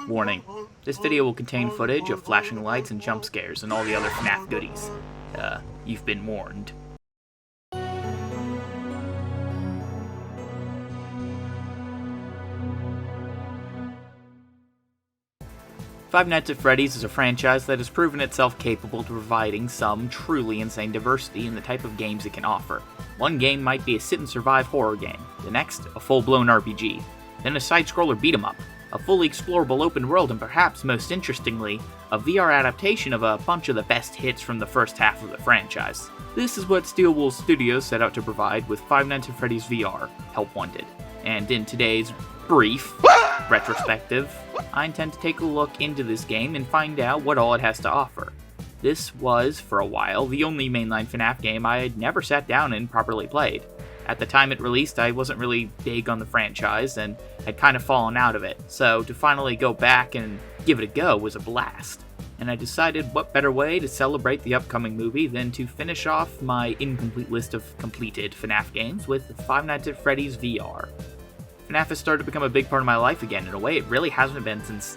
Warning, this video will contain footage of flashing lights and jump scares and all the other FNAF goodies. You've been warned. Five Nights at Freddy's is a franchise that has proven itself capable of providing some truly insane diversity in the type of games it can offer. One game might be a sit-and-survive horror game, the next a full-blown RPG, then a side-scroller beat-em-up, a fully explorable open world, and perhaps most interestingly, a VR adaptation of a bunch of the best hits from the first half of the franchise. This is what Steel Wool Studios set out to provide with Five Nights at Freddy's VR, Help Wanted. And in today's brief retrospective, I intend to take a look into this game and find out what all it has to offer. This was, for a while, the only mainline FNAF game I had never sat down and properly played. At the time it released, I wasn't really big on the franchise and had kind of fallen out of it, so to finally go back and give it a go was a blast. And I decided what better way to celebrate the upcoming movie than to finish off my incomplete list of completed FNAF games with Five Nights at Freddy's VR. FNAF has started to become a big part of my life again in a way it really hasn't been since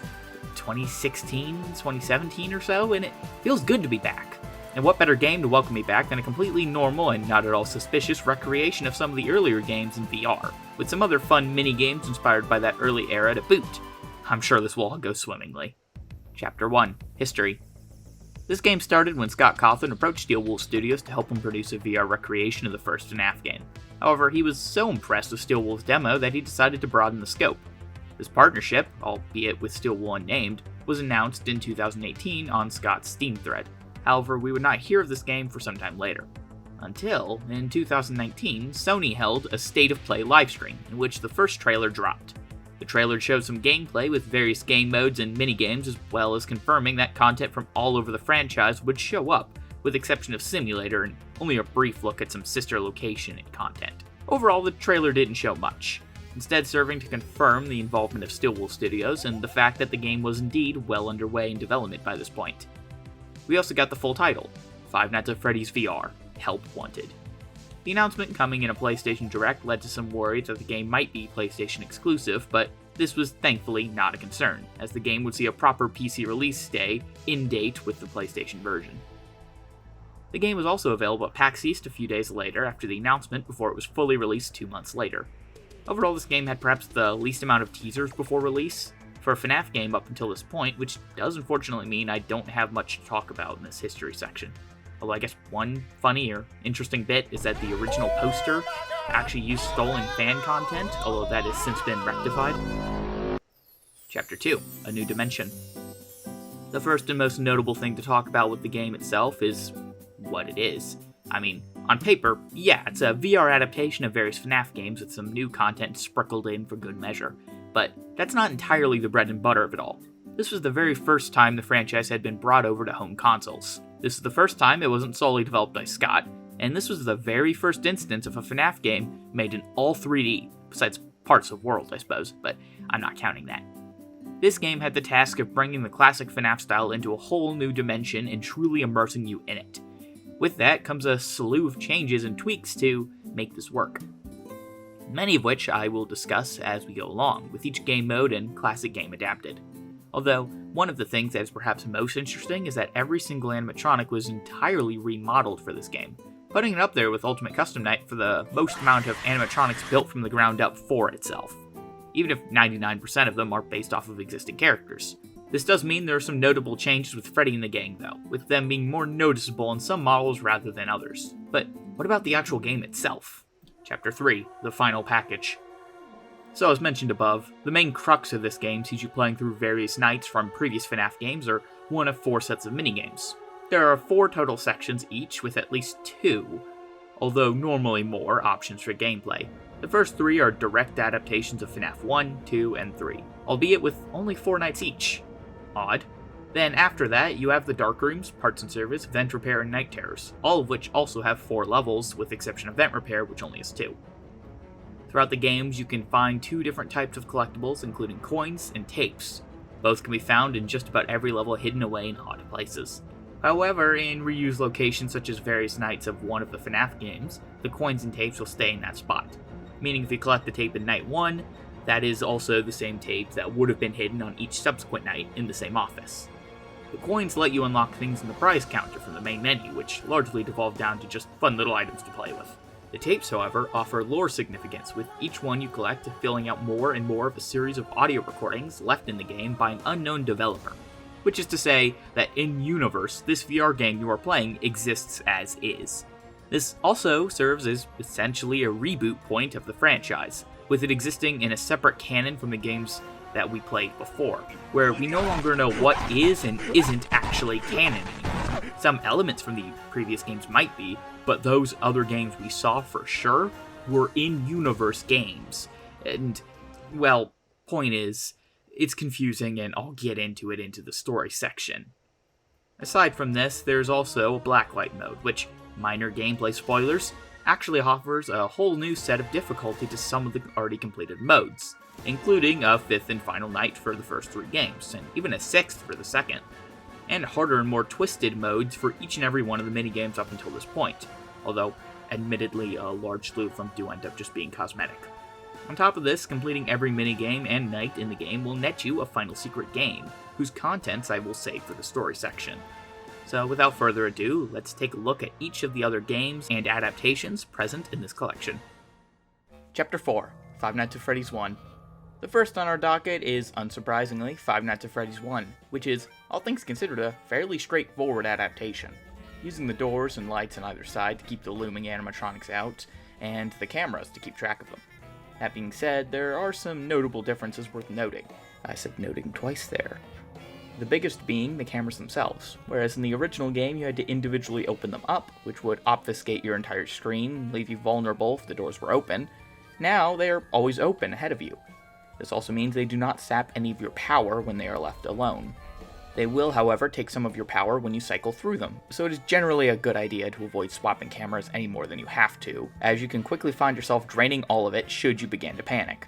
2016, 2017 or so, and it feels good to be back. And what better game to welcome me back than a completely normal and not at all suspicious recreation of some of the earlier games in VR, with some other fun mini-games inspired by that early era to boot. I'm sure this will all go swimmingly. Chapter 1. History. This game started when Scott Cawthon approached Steel Wool Studios to help him produce a VR recreation of the first FNAF game. However, he was so impressed with Steel Wool's demo that he decided to broaden the scope. This partnership, albeit with Steel Wool unnamed, was announced in 2018 on Scott's Steam thread. However, we would not hear of this game for some time later. Until, in 2019, Sony held a State of Play livestream, in which the first trailer dropped. The trailer showed some gameplay with various game modes and minigames, as well as confirming that content from all over the franchise would show up, with the exception of Simulator and only a brief look at some sister location and content. Overall, the trailer didn't show much, instead serving to confirm the involvement of Steel Wool Studios and the fact that the game was indeed well underway in development by this point. We also got the full title, Five Nights at Freddy's VR, Help Wanted. The announcement coming in a PlayStation Direct led to some worry that the game might be PlayStation exclusive, but this was thankfully not a concern, as the game would see a proper PC release day in date with the PlayStation version. The game was also available at PAX East a few days later after the announcement before it was fully released 2 months later. Overall, this game had perhaps the least amount of teasers before release for a FNAF game up until this point, which does unfortunately mean I don't have much to talk about in this history section. Although I guess one funny or interesting bit is that the original poster actually used stolen fan content, although that has since been rectified. Chapter 2, A New Dimension. The first and most notable thing to talk about with the game itself is what it is. I mean, on paper, yeah, it's a VR adaptation of various FNAF games with some new content sprinkled in for good measure, but that's not entirely the bread and butter of it all. This was the very first time the franchise had been brought over to home consoles. This is the first time it wasn't solely developed by Scott, and this was the very first instance of a FNAF game made in all 3D, besides parts of World, I suppose, but I'm not counting that. This game had the task of bringing the classic FNAF style into a whole new dimension and truly immersing you in it. With that comes a slew of changes and tweaks to make this work, many of which I will discuss as we go along, with each game mode and classic game adapted. Although, one of the things that is perhaps most interesting is that every single animatronic was entirely remodeled for this game, putting it up there with Ultimate Custom Night for the most amount of animatronics built from the ground up for itself, even if 99% of them are based off of existing characters. This does mean there are some notable changes with Freddy and the gang though, with them being more noticeable in some models rather than others. But what about the actual game itself? Chapter 3, The Final Package. So as mentioned above, the main crux of this game sees you playing through various nights from previous FNAF games or one of 4 sets of minigames. There are 4 total sections each with at least 2, although normally more, options for gameplay. The first 3 are direct adaptations of FNAF 1, 2, and 3, albeit with only 4 nights each. Odd. Then after that, you have the Dark Rooms, Parts and Service, Vent Repair, and Night Terrors, all of which also have 4 levels, with the exception of Vent Repair, which only has 2. Throughout the games, you can find 2 different types of collectibles, including coins and tapes. Both can be found in just about every level hidden away in odd places. However, in reused locations such as various nights of one of the FNAF games, the coins and tapes will stay in that spot. Meaning if you collect the tape in Night 1, That is also the same tape that would have been hidden on each subsequent night in the same office. The coins let you unlock things in the prize counter from the main menu, which largely devolved down to just fun little items to play with. The tapes, however, offer lore significance, with each one you collect filling out more and more of a series of audio recordings left in the game by an unknown developer. Which is to say that in-universe, this VR game you are playing exists as is. This also serves as essentially a reboot point of the franchise, with it existing in a separate canon from the games that we played before, where we no longer know what is and isn't actually canon anymore. Some elements from the previous games might be, but those other games we saw for sure were in-universe games. And, well, point is, it's confusing and I'll get into it into the story section. Aside from this, there's also a blacklight mode, which, minor gameplay spoilers, actually offers a whole new set of difficulty to some of the already completed modes, including a 5th and final night for the first 3 games, and even a 6th for the second, and harder and more twisted modes for each and every one of the minigames up until this point, although admittedly a large slew of them do end up just being cosmetic. On top of this, completing every minigame and night in the game will net you a final secret game, whose contents I will save for the story section. So without further ado, let's take a look at each of the other games and adaptations present in this collection. Chapter 4, Five Nights at Freddy's 1. The first on our docket is, unsurprisingly, Five Nights at Freddy's 1, which is, all things considered, a fairly straightforward adaptation, using the doors and lights on either side to keep the looming animatronics out, and the cameras to keep track of them. That being said, there are some notable differences worth noting. I said noting twice there. The biggest being the cameras themselves, whereas in the original game you had to individually open them up, which would obfuscate your entire screen, leave you vulnerable if the doors were open. Now they are always open ahead of you. This also means they do not sap any of your power when they are left alone. They will, however, take some of your power when you cycle through them, so it is generally a good idea to avoid swapping cameras any more than you have to, as you can quickly find yourself draining all of it should you begin to panic.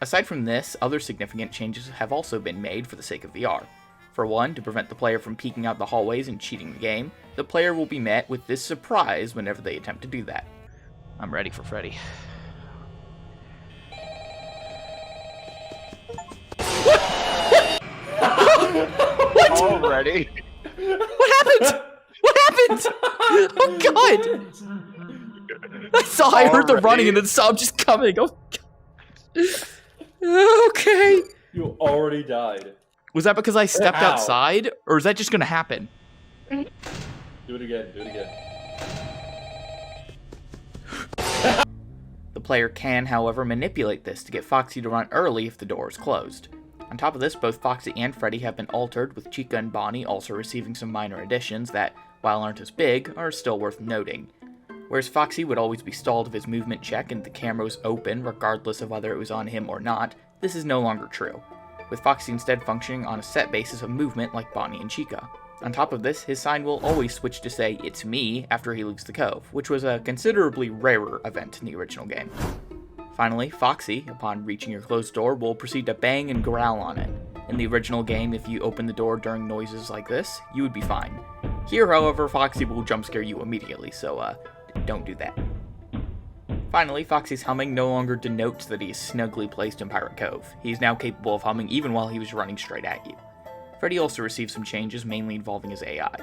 Aside from this, other significant changes have also been made for the sake of VR. For one, to prevent the player from peeking out the hallways and cheating the game, the player will be met with this surprise whenever they attempt to do that. I'm ready for Freddy. What? Already? What happened? What happened? Oh god! I heard the running and then saw him just coming. Oh god. Okay. You already died. Was that because I stepped outside, or is that just gonna happen? Do it again, do it again. The player can, however, manipulate this to get Foxy to run early if the door is closed. On top of this, both Foxy and Freddy have been altered, with Chica and Bonnie also receiving some minor additions that, while aren't as big, are still worth noting. Whereas Foxy would always be stalled if his movement check and the camera was open regardless of whether it was on him or not, this is no longer true, with Foxy instead functioning on a set basis of movement like Bonnie and Chica. On top of this, his sign will always switch to say, "It's me," after he leaves the cove, which was a considerably rarer event in the original game. Finally, Foxy, upon reaching your closed door, will proceed to bang and growl on it. In the original game, if you open the door during noises like this, you would be fine. Here, however, Foxy will jump scare you immediately, so don't do that. Finally, Foxy's humming no longer denotes that he is snugly placed in Pirate Cove. He is now capable of humming even while he was running straight at you. Freddy also received some changes, mainly involving his AI.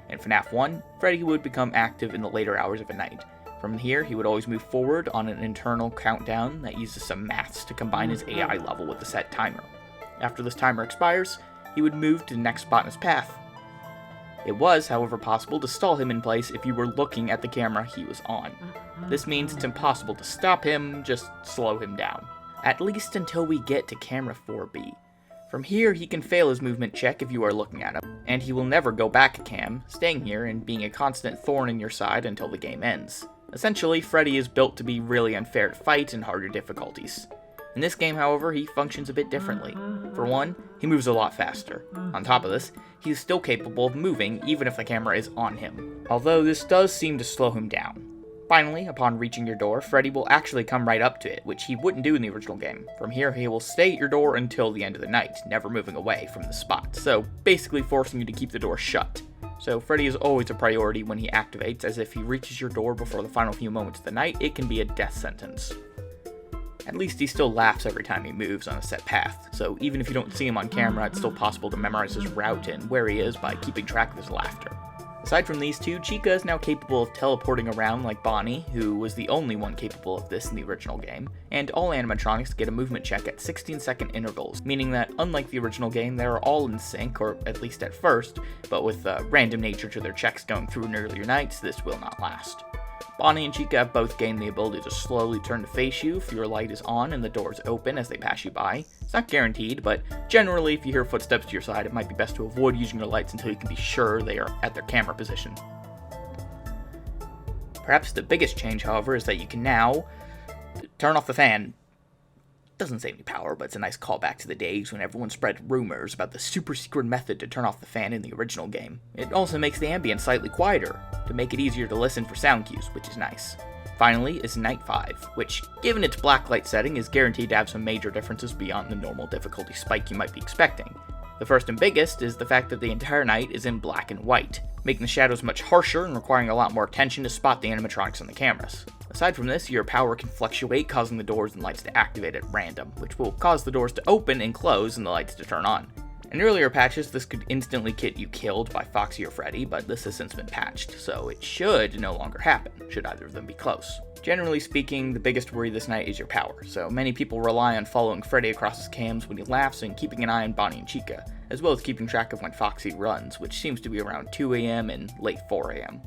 In FNAF 1, Freddy would become active in the later hours of a night. From here, he would always move forward on an internal countdown that uses some maths to combine his AI level with a set timer. After this timer expires, he would move to the next spot in his path. It was, however, possible to stall him in place if you were looking at the camera he was on. This means it's impossible to stop him, just slow him down. At least until we get to camera 4B. From here, he can fail his movement check if you are looking at him, and he will never go back a cam, staying here and being a constant thorn in your side until the game ends. Essentially, Freddy is built to be really unfair to fight and harder difficulties. In this game, however, he functions a bit differently. For one, he moves a lot faster. On top of this, he is still capable of moving even if the camera is on him, although this does seem to slow him down. Finally, upon reaching your door, Freddy will actually come right up to it, which he wouldn't do in the original game. From here, he will stay at your door until the end of the night, never moving away from the spot, so basically forcing you to keep the door shut. So Freddy is always a priority when he activates, as if he reaches your door before the final few moments of the night, it can be a death sentence. At least he still laughs every time he moves on a set path, so even if you don't see him on camera, it's still possible to memorize his route and where he is by keeping track of his laughter. Aside from these two, Chica is now capable of teleporting around like Bonnie, who was the only one capable of this in the original game, and all animatronics get a movement check at 16-second intervals, meaning that unlike the original game, they are all in sync, or at least at first, but with the random nature to their checks going through in earlier nights, this will not last. Bonnie and Chica have both gained the ability to slowly turn to face you if your light is on and the doors open as they pass you by. It's not guaranteed, but generally if you hear footsteps to your side, it might be best to avoid using your lights until you can be sure they are at their camera position. Perhaps the biggest change, however, is that you can now turn off the fan. Doesn't save any power, but it's a nice callback to the days when everyone spread rumors about the super secret method to turn off the fan in the original game. It also makes the ambience slightly quieter, to make it easier to listen for sound cues, which is nice. Finally is Night 5, which, given its blacklight setting, is guaranteed to have some major differences beyond the normal difficulty spike you might be expecting. The first and biggest is the fact that the entire night is in black and white, making the shadows much harsher and requiring a lot more attention to spot the animatronics on the cameras. Aside from this, your power can fluctuate, causing the doors and lights to activate at random, which will cause the doors to open and close and the lights to turn on. In earlier patches, this could instantly get you killed by Foxy or Freddy, but this has since been patched, so it should no longer happen, should either of them be close. Generally speaking, the biggest worry this night is your power, so many people rely on following Freddy across his cams when he laughs and keeping an eye on Bonnie and Chica, as well as keeping track of when Foxy runs, which seems to be around 2 AM and late 4 AM.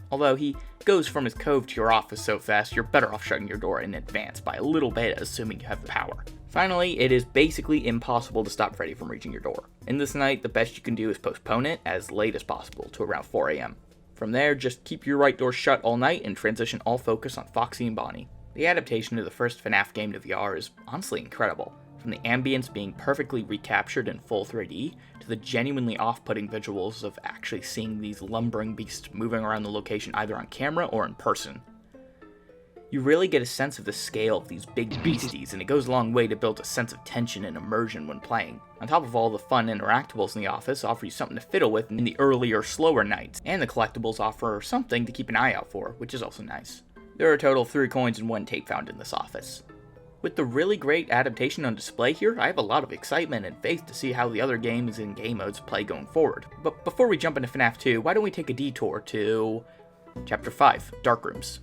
Although he goes from his cove to your office so fast, you're better off shutting your door in advance by a little bit, assuming you have the power. Finally, it is basically impossible to stop Freddy from reaching your door. In this night, the best you can do is postpone it as late as possible to around 4 AM. From there, just keep your right door shut all night and transition all focus on Foxy and Bonnie. The adaptation of the first FNAF game to VR is honestly incredible. From the ambience being perfectly recaptured in full 3D, to the genuinely off-putting visuals of actually seeing these lumbering beasts moving around the location either on camera or in person. You really get a sense of the scale of these big beasties, and it goes a long way to build a sense of tension and immersion when playing. On top of all the fun interactables in the office offer you something to fiddle with in the earlier, slower nights, and the collectibles offer something to keep an eye out for, which is also nice. There are a total of 3 coins and 1 tape found in this office. With the really great adaptation on display here, I have a lot of excitement and faith to see how the other games and game modes play going forward. But before we jump into FNAF 2, why don't we take a detour to Chapter 5, Dark Rooms.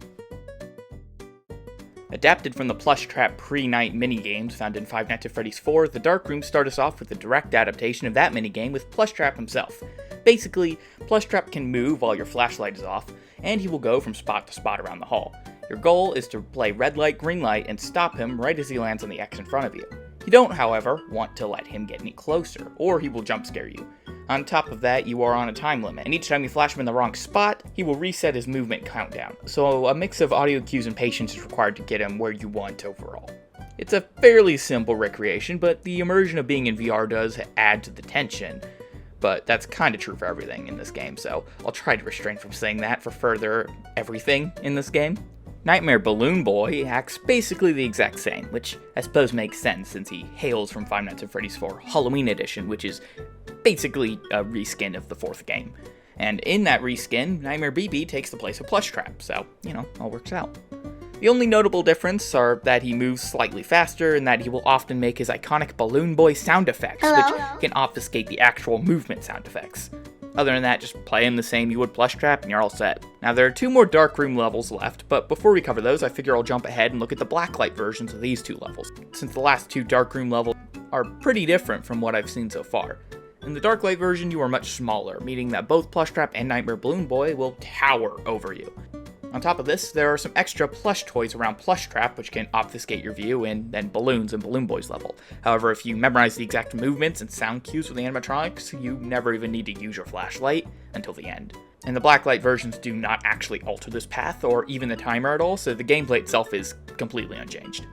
Adapted from the Plush Trap pre-night minigames found in Five Nights at Freddy's 4, the Dark Rooms start us off with a direct adaptation of that minigame with Plush Trap himself. Basically, Plush Trap can move while your flashlight is off, and he will go from spot to spot around the hall. Your goal is to play red light, green light, and stop him right as he lands on the X in front of you. You don't, however, want to let him get any closer, or he will jump scare you. On top of that, you are on a time limit, and each time you flash him in the wrong spot, he will reset his movement countdown. So a mix of audio cues and patience is required to get him where you want overall. It's a fairly simple recreation, but the immersion of being in VR does add to the tension. But that's kind of true for everything in this game, so I'll try to restrain from saying that for further everything in this game. Nightmare Balloon Boy acts basically the exact same, which I suppose makes sense since he hails from Five Nights at Freddy's 4 Halloween Edition, which is basically a reskin of the 4th game. And in that reskin, Nightmare BB takes the place of Plush Trap, so, all works out. The only notable difference are that he moves slightly faster and that he will often make his iconic Balloon Boy sound effects, which can obfuscate the actual movement sound effects. Other than that, just play him the same you would Plush Trap and you're all set. Now there are 2 more Dark Room levels left, but before we cover those, I figure I'll jump ahead and look at the blacklight versions of these 2 levels, since the last 2 Dark Room levels are pretty different from what I've seen so far. In the Darklight version, you are much smaller, meaning that both Plush Trap and Nightmare Balloon Boy will tower over you. On top of this, there are some extra plush toys around Plush Trap which can obfuscate your view, and then balloons in Balloon Boy's level. However, if you memorize the exact movements and sound cues with the animatronics, you never even need to use your flashlight until the end. And the blacklight versions do not actually alter this path or even the timer at all, so the gameplay itself is completely unchanged.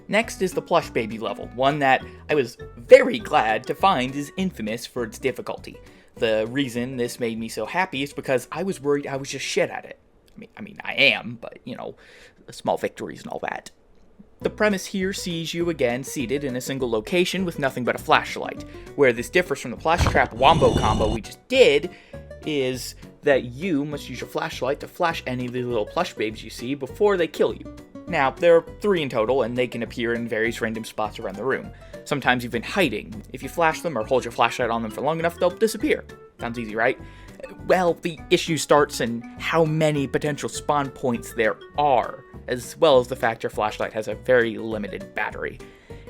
Next is the Plush Baby level, one that I was very glad to find is infamous for its difficulty. The reason this made me so happy is because I was worried I was just shit at it. I mean, I am, but, small victories and all that. The premise here sees you again seated in a single location with nothing but a flashlight. Where this differs from the Plush Trap Wombo combo we just did is that you must use your flashlight to flash any of the little plush babes you see before they kill you. Now, there are 3 in total, and they can appear in various random spots around the room, sometimes even hiding. If you flash them or hold your flashlight on them for long enough, they'll disappear. Sounds easy, right? Well, the issue starts in how many potential spawn points there are, as well as the fact your flashlight has a very limited battery.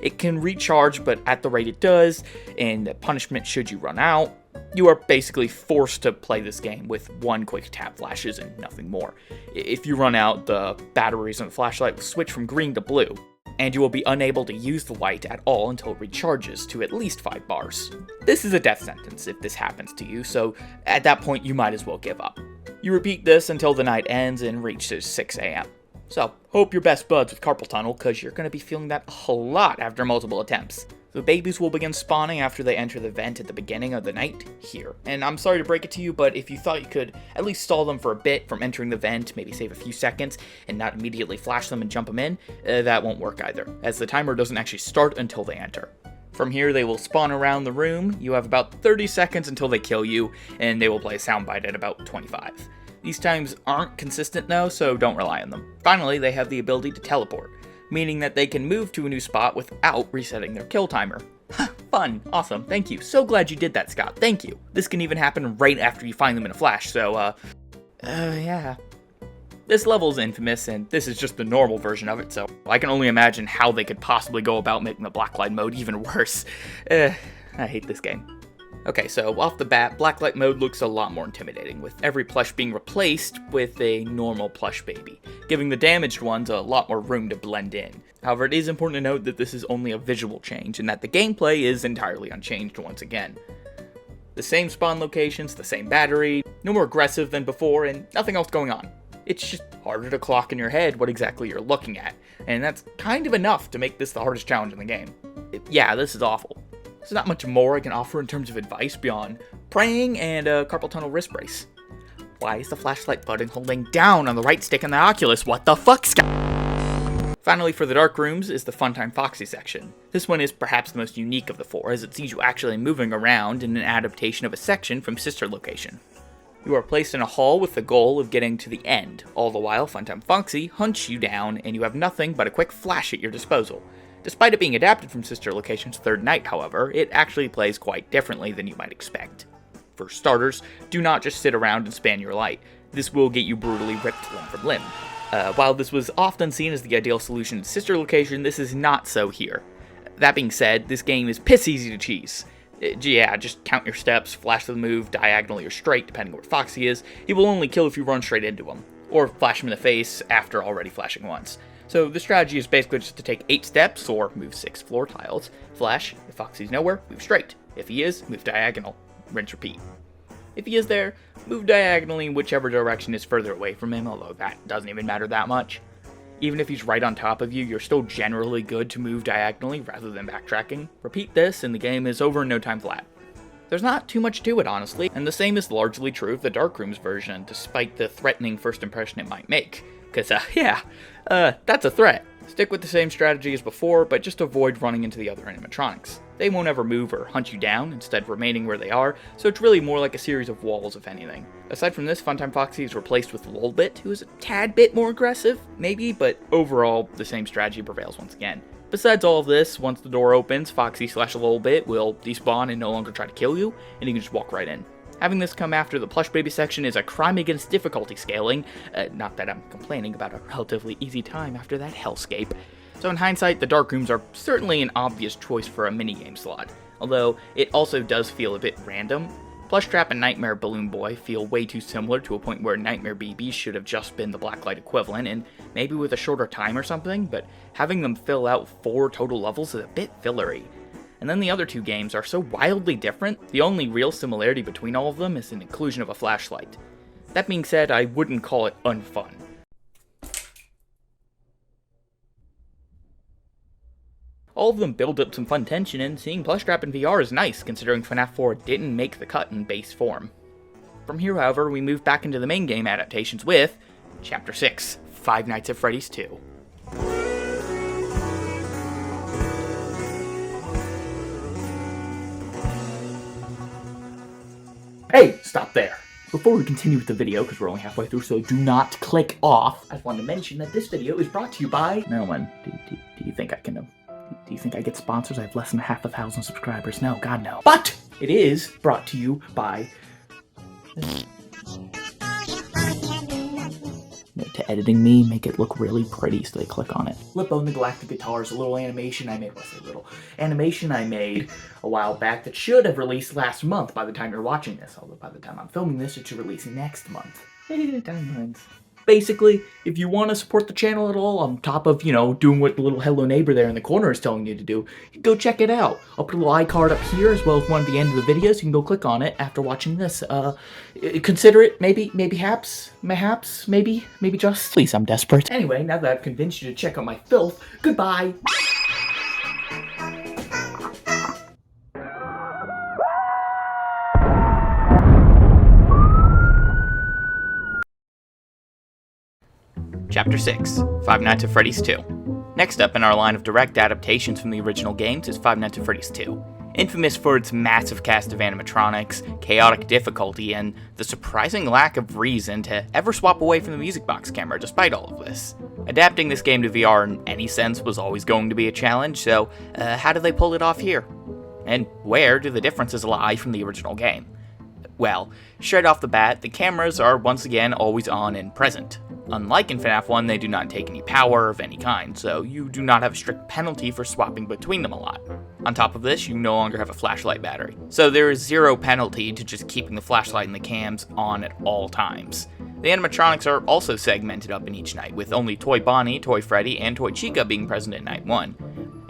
It can recharge, but at the rate it does, and the punishment should you run out, you are basically forced to play this game with 1 quick tap flashes and nothing more. If you run out, the batteries on the flashlight will switch from green to blue, and you will be unable to use the light at all until it recharges to at least 5 bars. This is a death sentence if this happens to you, so at that point you might as well give up. You repeat this until the night ends and reaches 6 a.m. So, hope you're best buds with carpal tunnel, cause you're gonna be feeling that a whole lot after multiple attempts. The babies will begin spawning after they enter the vent at the beginning of the night here. And I'm sorry to break it to you, but if you thought you could at least stall them for a bit from entering the vent, maybe save a few seconds, and not immediately flash them and jump them in, that won't work either, as the timer doesn't actually start until they enter. From here, they will spawn around the room. You have about 30 seconds until they kill you, and they will play a soundbite at about 25. These times aren't consistent though, so don't rely on them. Finally, they have the ability to teleport, meaning that they can move to a new spot without resetting their kill timer. Fun, awesome, thank you. So glad you did that, Scott, thank you. This can even happen right after you find them in a flash, so, yeah. This level is infamous, and this is just the normal version of it, so I can only imagine how they could possibly go about making the blacklight mode even worse. I hate this game. Okay, so off the bat, blacklight mode looks a lot more intimidating, with every plush being replaced with a normal plush baby, giving the damaged ones a lot more room to blend in. However, it is important to note that this is only a visual change, and that the gameplay is entirely unchanged once again. The same spawn locations, the same battery, no more aggressive than before, and nothing else going on. It's just harder to clock in your head what exactly you're looking at, and that's kind of enough to make this the hardest challenge in the game. Yeah, this is awful. There's not much more I can offer in terms of advice beyond praying and a carpal tunnel wrist brace. Why is the flashlight button holding down on the right stick in the Oculus? What the fuck, Scott? Finally, for the dark rooms is the Funtime Foxy section. This one is perhaps the most unique of the 4, as it sees you actually moving around in an adaptation of a section from Sister Location. You are placed in a hall with the goal of getting to the end. All the while, Funtime Foxy hunts you down, and you have nothing but a quick flash at your disposal. Despite it being adapted from Sister Location's third night, however, it actually plays quite differently than you might expect. For starters, do not just sit around and spam your light. This will get you brutally ripped limb from limb. While this was often seen as the ideal solution in Sister Location, this is not so here. That being said, this game is piss easy to cheese. Yeah, just count your steps, flash the move diagonally or straight, depending where Foxy is. He will only kill if you run straight into him, or flash him in the face after already flashing once. So the strategy is basically just to take 8 steps, or move 6 floor tiles, flash, if Foxy's nowhere, move straight. If he is, move diagonal, rinse repeat. If he is there, move diagonally in whichever direction is further away from him, although that doesn't even matter that much. Even if he's right on top of you, you're still generally good to move diagonally rather than backtracking. Repeat this, and the game is over in no time flat. There's not too much to it, honestly, and the same is largely true of the Dark Rooms version, despite the threatening first impression it might make. Cause, that's a threat. Stick with the same strategy as before, but just avoid running into the other animatronics. They won't ever move or hunt you down, instead remaining where they are, so it's really more like a series of walls, if anything. Aside from this, Funtime Foxy is replaced with Lolbit, who is a tad bit more aggressive, maybe, but overall, the same strategy prevails once again. Besides all of this, once the door opens, Foxy/Lolbit will despawn and no longer try to kill you, and you can just walk right in. Having this come after the plush baby section is a crime against difficulty scaling, not that I'm complaining about a relatively easy time after that hellscape. So in hindsight, the dark rooms are certainly an obvious choice for a minigame slot, although it also does feel a bit random. Plush Trap and Nightmare Balloon Boy feel way too similar to a point where Nightmare BB should have just been the Blacklight equivalent, and maybe with a shorter time or something, but having them fill out 4 total levels is a bit fillery. And then the other 2 games are so wildly different, the only real similarity between all of them is an inclusion of a flashlight. That being said, I wouldn't call it unfun. All of them build up some fun tension, and seeing Plush Trap in VR is nice, considering FNAF 4 didn't make the cut in base form. From here, however, we move back into the main game adaptations with Chapter 6, Five Nights at Freddy's 2. Hey, stop there. Before we continue with the video, because we're only halfway through, so do not click off, I just wanted to mention that this video is brought to you by... No one. Do you think I can... Do you think I get sponsors? I have less than 1,000 subscribers. No, God no. But it is brought to you by... To editing me, make it look really pretty so they click on it. Flip on the Galactic Guitars, a little animation I made, a while back that should have released last month by the time you're watching this, although by the time I'm filming this, it should release next month. Timelines. Basically, if you want to support the channel at all, on top of, doing what the little hello neighbor there in the corner is telling you to do, go check it out. I'll put a little iCard up here as well as one at the end of the video, so you can go click on it after watching this. Consider it, maybe just. Please, I'm desperate. Anyway, now that I've convinced you to check out my filth, goodbye! Chapter 6, Five Nights at Freddy's 2. Next up in our line of direct adaptations from the original games is Five Nights at Freddy's 2. Infamous for its massive cast of animatronics, chaotic difficulty, and the surprising lack of reason to ever swap away from the music box camera despite all of this. Adapting this game to VR in any sense was always going to be a challenge, so how do they pull it off here? And where do the differences lie from the original game? Well, straight off the bat, the cameras are once again always on and present. Unlike in FNAF 1, they do not take any power of any kind, so you do not have a strict penalty for swapping between them a lot. On top of this, you no longer have a flashlight battery, so there is zero penalty to just keeping the flashlight and the cams on at all times. The animatronics are also segmented up in each night, with only Toy Bonnie, Toy Freddy, and Toy Chica being present in Night 1.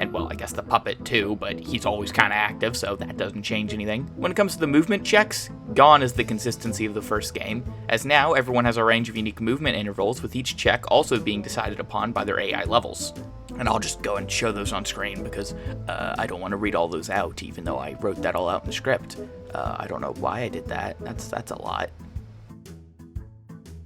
And well, I guess the puppet too, but he's always kinda active, so that doesn't change anything. When it comes to the movement checks, gone is the consistency of the first game, as now everyone has a range of unique movement intervals, with each check also being decided upon by their AI levels. And I'll just go and show those on screen because I don't want to read all those out, even though I wrote that all out in the script. I don't know why I did that. That's a lot.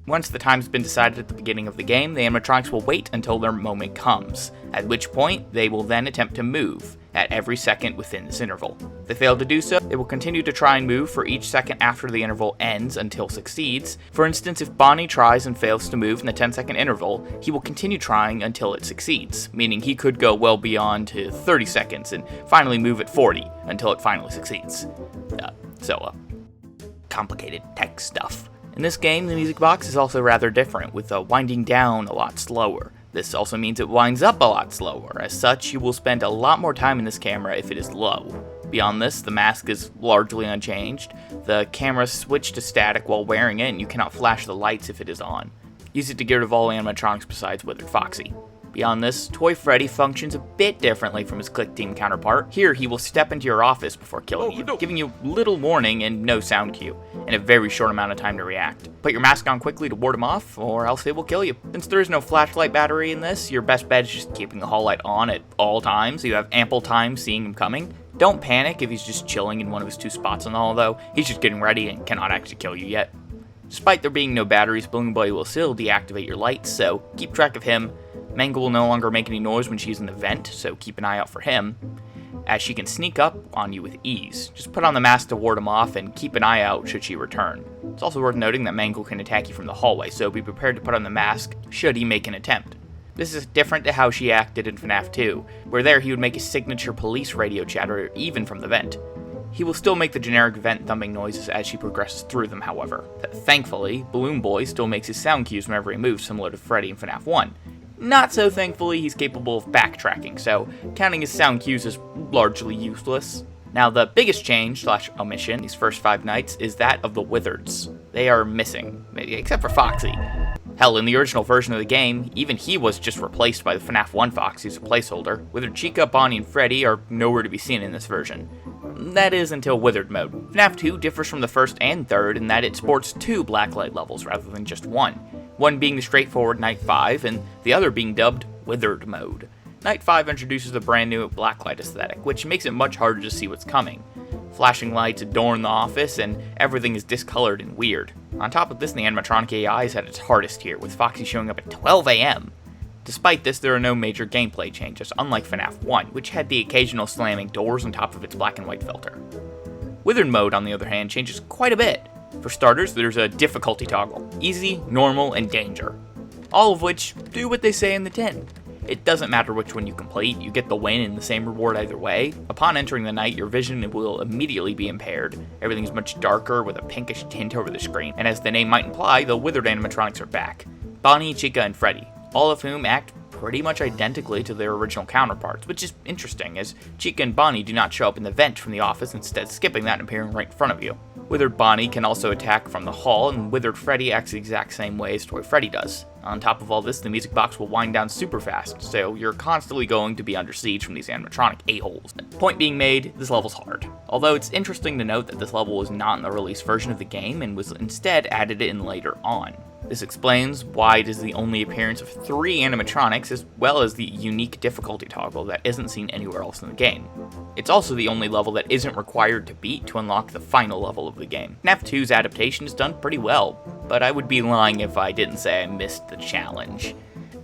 Once the time's been decided at the beginning of the game, the animatronics will wait until their moment comes, at which point they will then attempt to move at every second within this interval. If they fail to do so, they will continue to try and move for each second after the interval ends until succeeds. For instance, if Bonnie tries and fails to move in the 10-second interval, he will continue trying until it succeeds, meaning he could go well beyond to 30 seconds and finally move at 40 until it finally succeeds. Complicated tech stuff. In this game, the music box is also rather different, with the winding down a lot slower. This also means it winds up a lot slower. As such, you will spend a lot more time in this camera if it is low. Beyond this, the mask is largely unchanged. The camera switched to static while wearing it, and you cannot flash the lights if it is on. Use it to get rid of all animatronics besides Withered Foxy. Beyond this, Toy Freddy functions a bit differently from his Click Team counterpart. Here, he will step into your office before killing you, giving you little warning and no sound cue, and a very short amount of time to react. Put your mask on quickly to ward him off, or else it will kill you. Since there is no flashlight battery in this, your best bet is just keeping the hall light on at all times, so you have ample time seeing him coming. Don't panic if he's just chilling in one of his two spots in the hall though. He's just getting ready and cannot actually kill you yet. Despite there being no batteries, Balloon Boy will still deactivate your lights, so keep track of him. Mangle will no longer make any noise when she's in the vent, so keep an eye out for him, as she can sneak up on you with ease. Just put on the mask to ward him off and keep an eye out should she return. It's also worth noting that Mangle can attack you from the hallway, so be prepared to put on the mask should he make an attempt. This is different to how she acted in FNAF 2, where there he would make his signature police radio chatter even from the vent. He will still make the generic vent thumping noises as she progresses through them, however. Thankfully, Balloon Boy still makes his sound cues whenever he moves, similar to Freddy in FNAF 1. Not so thankfully, he's capable of backtracking, so counting his sound cues is largely useless. Now, the biggest change / omission these first 5 nights is that of the Wizards. They are missing, except for Foxy. Hell, in the original version of the game, even he was just replaced by the FNAF 1 Foxy as a placeholder. Withered Chica, Bonnie, and Freddy are nowhere to be seen in this version. That is until Withered mode. FNAF 2 differs from the first and third in that it sports 2 blacklight levels rather than just 1. One being the straightforward Night 5, and the other being dubbed Withered mode. Night 5 introduces the brand new blacklight aesthetic, which makes it much harder to see what's coming. Flashing lights adorn the office, and everything is discolored and weird. On top of this, the animatronic AI is at its hardest here, with Foxy showing up at 12 AM. Despite this, there are no major gameplay changes, unlike FNAF 1, which had the occasional slamming doors on top of its black and white filter. Withered mode, on the other hand, changes quite a bit. For starters, there's a difficulty toggle: easy, normal, and danger. All of which do what they say in the tin. It doesn't matter which one you complete, you get the win and the same reward either way. Upon entering the night, your vision will immediately be impaired. Everything's much darker with a pinkish tint over the screen, and as the name might imply, the withered animatronics are back. Bonnie, Chica, and Freddy, all of whom act pretty much identically to their original counterparts, which is interesting, as Chica and Bonnie do not show up in the vent from the office, instead skipping that and appearing right in front of you. Withered Bonnie can also attack from the hall, and Withered Freddy acts the exact same way as Toy Freddy does. On top of all this, the music box will wind down super fast, so you're constantly going to be under siege from these animatronic a-holes. Point being made, this level's hard. Although it's interesting to note that this level was not in the release version of the game, and was instead added in later on. This explains why it is the only appearance of 3 animatronics, as well as the unique difficulty toggle that isn't seen anywhere else in the game. It's also the only level that isn't required to beat to unlock the final level of the game. FNAF 2's adaptation is done pretty well, but I would be lying if I didn't say I missed the challenge.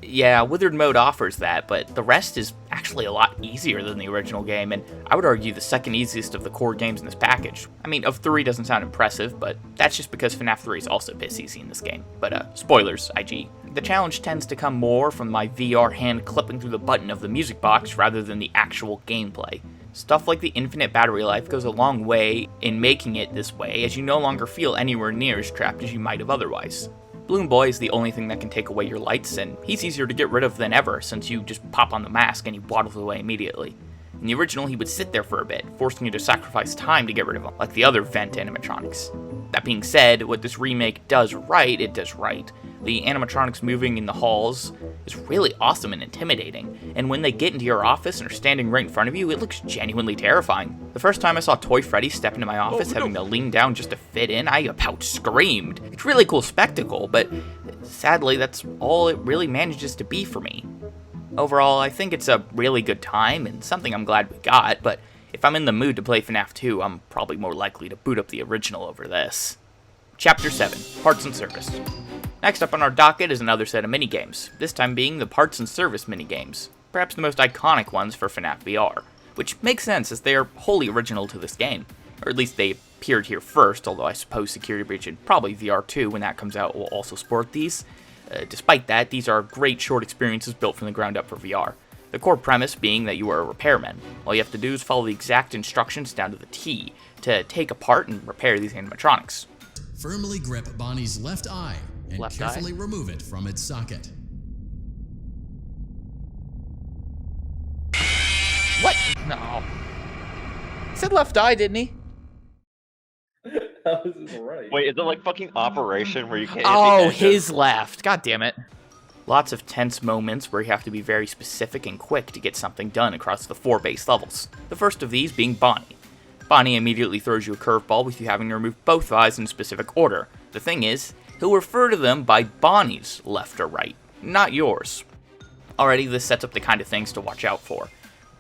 Yeah, Withered Mode offers that, but the rest is actually a lot easier than the original game, and I would argue the second easiest of the core games in this package. I mean, of 3 doesn't sound impressive, but that's just because FNAF 3 is also piss easy in this game. But spoilers, IG. The challenge tends to come more from my VR hand clipping through the button of the music box rather than the actual gameplay. Stuff like the infinite battery life goes a long way in making it this way, as you no longer feel anywhere near as trapped as you might have otherwise. Balloon Boy is the only thing that can take away your lights, and he's easier to get rid of than ever since you just pop on the mask and he waddles away immediately. In the original, he would sit there for a bit, forcing you to sacrifice time to get rid of him, like the other vent animatronics. That being said, what this remake does right, it does right. The animatronics moving in the halls is really awesome and intimidating, and when they get into your office and are standing right in front of you, it looks genuinely terrifying. The first time I saw Toy Freddy step into my office having to lean down just to fit in, I about screamed. It's a really cool spectacle, but sadly that's all it really manages to be for me. Overall, I think it's a really good time and something I'm glad we got, but if I'm in the mood to play FNAF 2, I'm probably more likely to boot up the original over this. Chapter 7, Parts and Service. Next up on our docket is another set of minigames, this time being the Parts and Service minigames, perhaps the most iconic ones for FNAF VR, which makes sense as they are wholly original to this game, or at least they appeared here first, although I suppose Security Breach and probably VR 2 when that comes out will also sport these. Despite that, these are great short experiences built from the ground up for VR. The core premise being that you are a repairman. All you have to do is follow the exact instructions down to the T to take apart and repair these animatronics. Firmly grip Bonnie's left eye and carefully remove it from its socket. What? No. He said left eye, didn't he? How is this right? Wait, is it like fucking Operation where you can't? Oh, his left. God damn it. Lots of tense moments where you have to be very specific and quick to get something done across the 4 base levels. The first of these being Bonnie. Bonnie immediately throws you a curveball with you having to remove both eyes in a specific order. The thing is, he'll refer to them by Bonnie's left or right, not yours. Already, this sets up the kind of things to watch out for.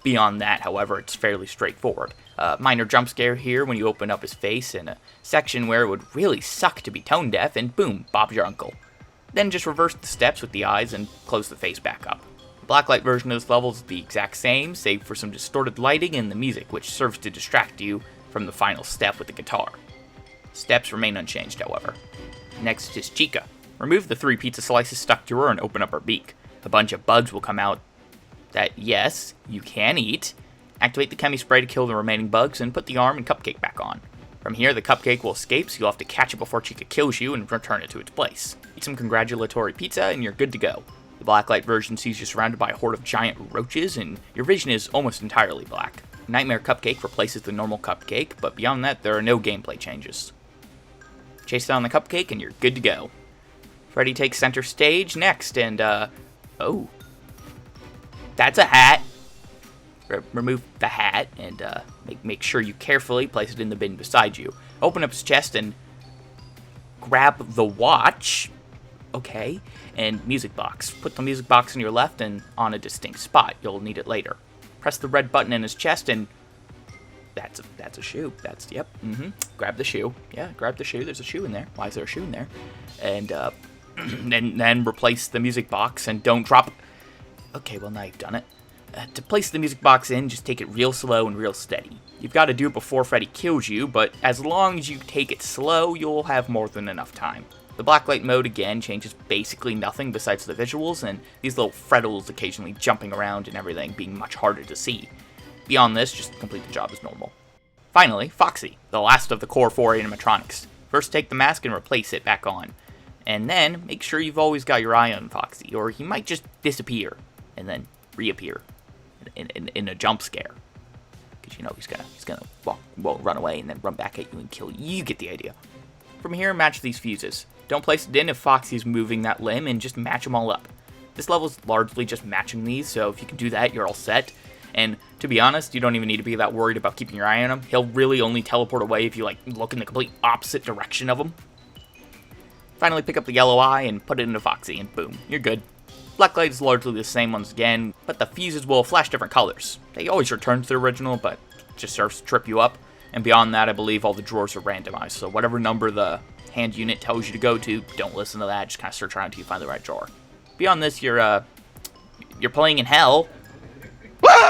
Beyond that, however, it's fairly straightforward. Minor jump scare here when you open up his face in a section where it would really suck to be tone deaf, and boom, Bob's your uncle. Then just reverse the steps with the eyes and close the face back up. The blacklight version of this level is the exact same, save for some distorted lighting and the music, which serves to distract you from the final step with the guitar. Steps remain unchanged, however. Next is Chica. Remove the 3 pizza slices stuck to her and open up her beak. A bunch of bugs will come out that, yes, you can eat. Activate the chemi spray to kill the remaining bugs and put the arm and cupcake back on. From here, the cupcake will escape, so you'll have to catch it before Chica kills you and return it to its place. Eat some congratulatory pizza and you're good to go. The blacklight version sees you surrounded by a horde of giant roaches and your vision is almost entirely black. Nightmare Cupcake replaces the normal cupcake, but beyond that, there are no gameplay changes. Chase down the cupcake and you're good to go. Freddy takes center stage next, and oh. That's a hat. Remove the hat, and make sure you carefully place it in the bin beside you. Open up his chest and grab the watch. Okay. And music box. Put the music box on your left and on a distinct spot. You'll need it later. Press the red button in his chest and that's a shoe. Yep. Grab the shoe. Yeah, grab the shoe. There's a shoe in there. Why is there a shoe in there? And then replace the music box and don't drop. Okay, well now you've done it. To place the music box in, just take it real slow and real steady. You've got to do it before Freddy kills you, but as long as you take it slow, you'll have more than enough time. The blacklight mode, again, changes basically nothing besides the visuals, and these little frettles occasionally jumping around and everything being much harder to see. Beyond this, just complete the job as normal. Finally, Foxy, the last of the core 4 animatronics. First take the mask and replace it back on. And then, make sure you've always got your eye on Foxy, or he might just disappear, and then reappear in a jump scare. Because you know he's gonna run away and then run back at you and kill you. You get the idea. From here, match these fuses. Don't place it in if Foxy's moving that limb, and just match them all up. This level's largely just matching these, so if you can do that, you're all set. And to be honest, you don't even need to be that worried about keeping your eye on him. He'll really only teleport away if you look in the complete opposite direction of him. Finally, pick up the yellow eye and put it into Foxy, and boom, you're good. Blacklight is largely the same once again, but the fuses will flash different colors. They always return to the original, but it just serves to trip you up. And beyond that, I believe all the drawers are randomized, so whatever number the hand unit tells you to go to, don't listen to that, just kind of search around until you find the right drawer. Beyond this, you're playing in hell.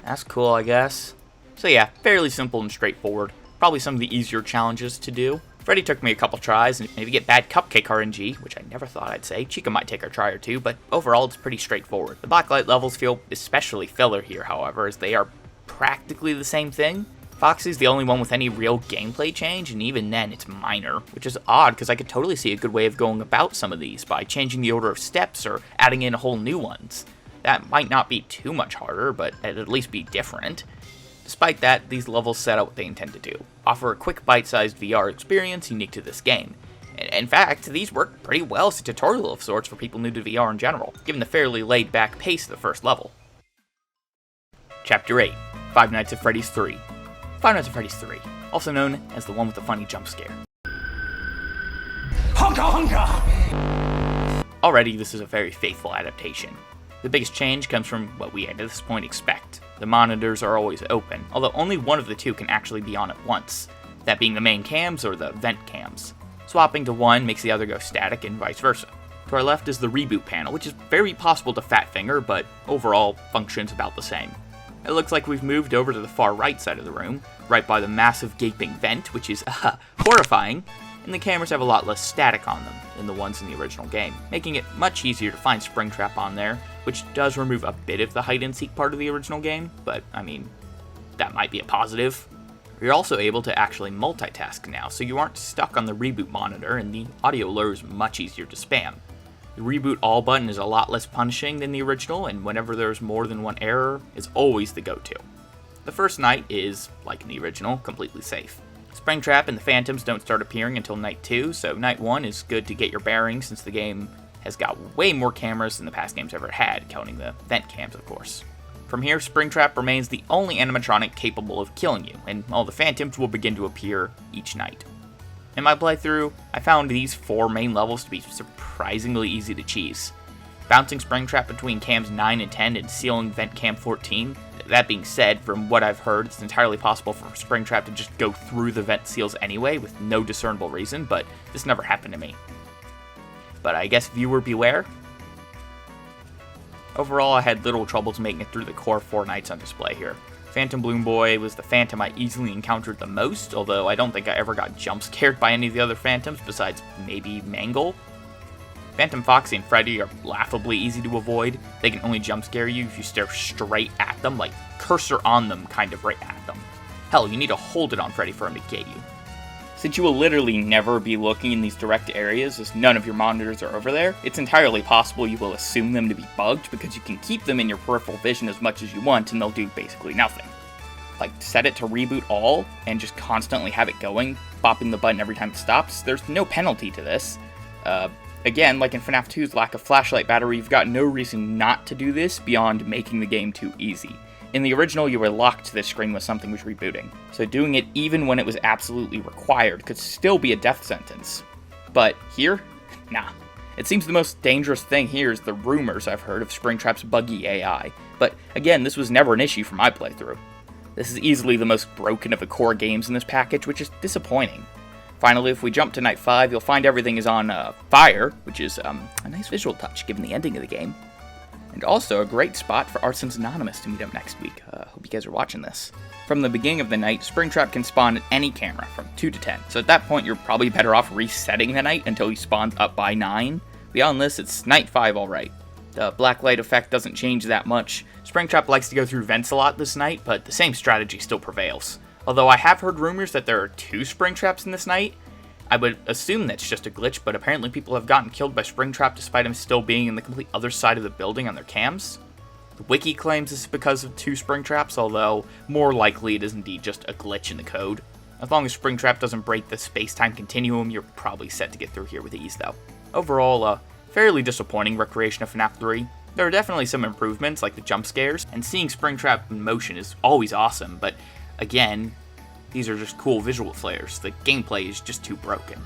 That's cool, I guess. So yeah, fairly simple and straightforward. Probably some of the easier challenges to do. Freddy took me a couple tries, and if you get bad cupcake RNG, which I never thought I'd say, Chica might take a try or two, but overall it's pretty straightforward. The blacklight levels feel especially filler here, however, as they are practically the same thing. Foxy's the only one with any real gameplay change, and even then it's minor, which is odd because I could totally see a good way of going about some of these by changing the order of steps or adding in whole new ones. That might not be too much harder, but it'd at least be different. Despite that, these levels set out what they intend to do. Offer a quick bite-sized VR experience unique to this game. In fact, these work pretty well as a tutorial of sorts for people new to VR in general, given the fairly laid-back pace of the first level. Chapter 8, Five Nights at Freddy's 3. Five Nights at Freddy's 3, also known as the one with the funny jump scare. Honka honka! Already, this is a very faithful adaptation. The biggest change comes from what we at this point expect. The monitors are always open, although only one of the two can actually be on at once, that being the main cams or the vent cams. Swapping to one makes the other go static and vice versa. To our left is the reboot panel, which is very possible to fat finger, but overall functions about the same. It looks like we've moved over to the far right side of the room, right by the massive gaping vent, which is horrifying, and the cameras have a lot less static on them than the ones in the original game, making it much easier to find Springtrap on there, which does remove a bit of the hide-and-seek part of the original game, but, I mean, that might be a positive. You're also able to actually multitask now, so you aren't stuck on the reboot monitor, and the audio lure is much easier to spam. The reboot all button is a lot less punishing than the original, and whenever there's more than one error, it's always the go-to. The first night is, like in the original, completely safe. Springtrap and the Phantoms don't start appearing until night 2, so night 1 is good to get your bearings since the game has got way more cameras than the past games ever had, counting the vent cams, of course. From here, Springtrap remains the only animatronic capable of killing you, and all the Phantoms will begin to appear each night. In my playthrough, I found these 4 main levels to be surprisingly easy to cheese. Bouncing Springtrap between cams 9 and 10 and sealing vent cam 14. That being said, from what I've heard, it's entirely possible for Springtrap to just go through the vent seals anyway with no discernible reason, but this never happened to me. But I guess viewer beware. Overall, I had little troubles making it through the core 4 nights on display here. Phantom Bloom Boy was the Phantom I easily encountered the most, although I don't think I ever got jump scared by any of the other Phantoms besides maybe Mangle. Phantom Foxy and Freddy are laughably easy to avoid. They can only jump scare you if you stare straight at them, like cursor on them kind of right at them. Hell, you need to hold it on Freddy for him to get you. Since you will literally never be looking in these direct areas as none of your monitors are over there, it's entirely possible you will assume them to be bugged because you can keep them in your peripheral vision as much as you want and they'll do basically nothing. Like, set it to reboot all and just constantly have it going, bopping the button every time it stops. There's no penalty to this. Again, like in FNAF 2's lack of flashlight battery, you've got no reason not to do this beyond making the game too easy. In the original, you were locked to this screen when something was rebooting, so doing it even when it was absolutely required could still be a death sentence. But here? Nah. It seems the most dangerous thing here is the rumors I've heard of Springtrap's buggy AI, but again, this was never an issue for my playthrough. This is easily the most broken of the core games in this package, which is disappointing. Finally, if we jump to night 5, you'll find everything is on fire, which is a nice visual touch given the ending of the game. and also a great spot for Arsons Anonymous to meet up next week. Hope you guys are watching this. From the beginning of the night, Springtrap can spawn at any camera from 2 to 10, so at that point you're probably better off resetting the night until he spawns up by 9. Beyond this, it's night 5 alright. The black light effect doesn't change that much. Springtrap likes to go through vents a lot this night, but the same strategy still prevails. Although I have heard rumors that there are 2 Springtraps in this night. I would assume that's just a glitch, but apparently people have gotten killed by Springtrap despite him still being in the complete other side of the building on their cams. The wiki claims this is because of 2 Springtraps, although more likely it is indeed just a glitch in the code. As long as Springtrap doesn't break the space-time continuum, you're probably set to get through here with ease though. Overall, a fairly disappointing recreation of FNAF 3. There are definitely some improvements like the jump scares, and seeing Springtrap in motion is always awesome, but again, these are just cool visual flares. The gameplay is just too broken.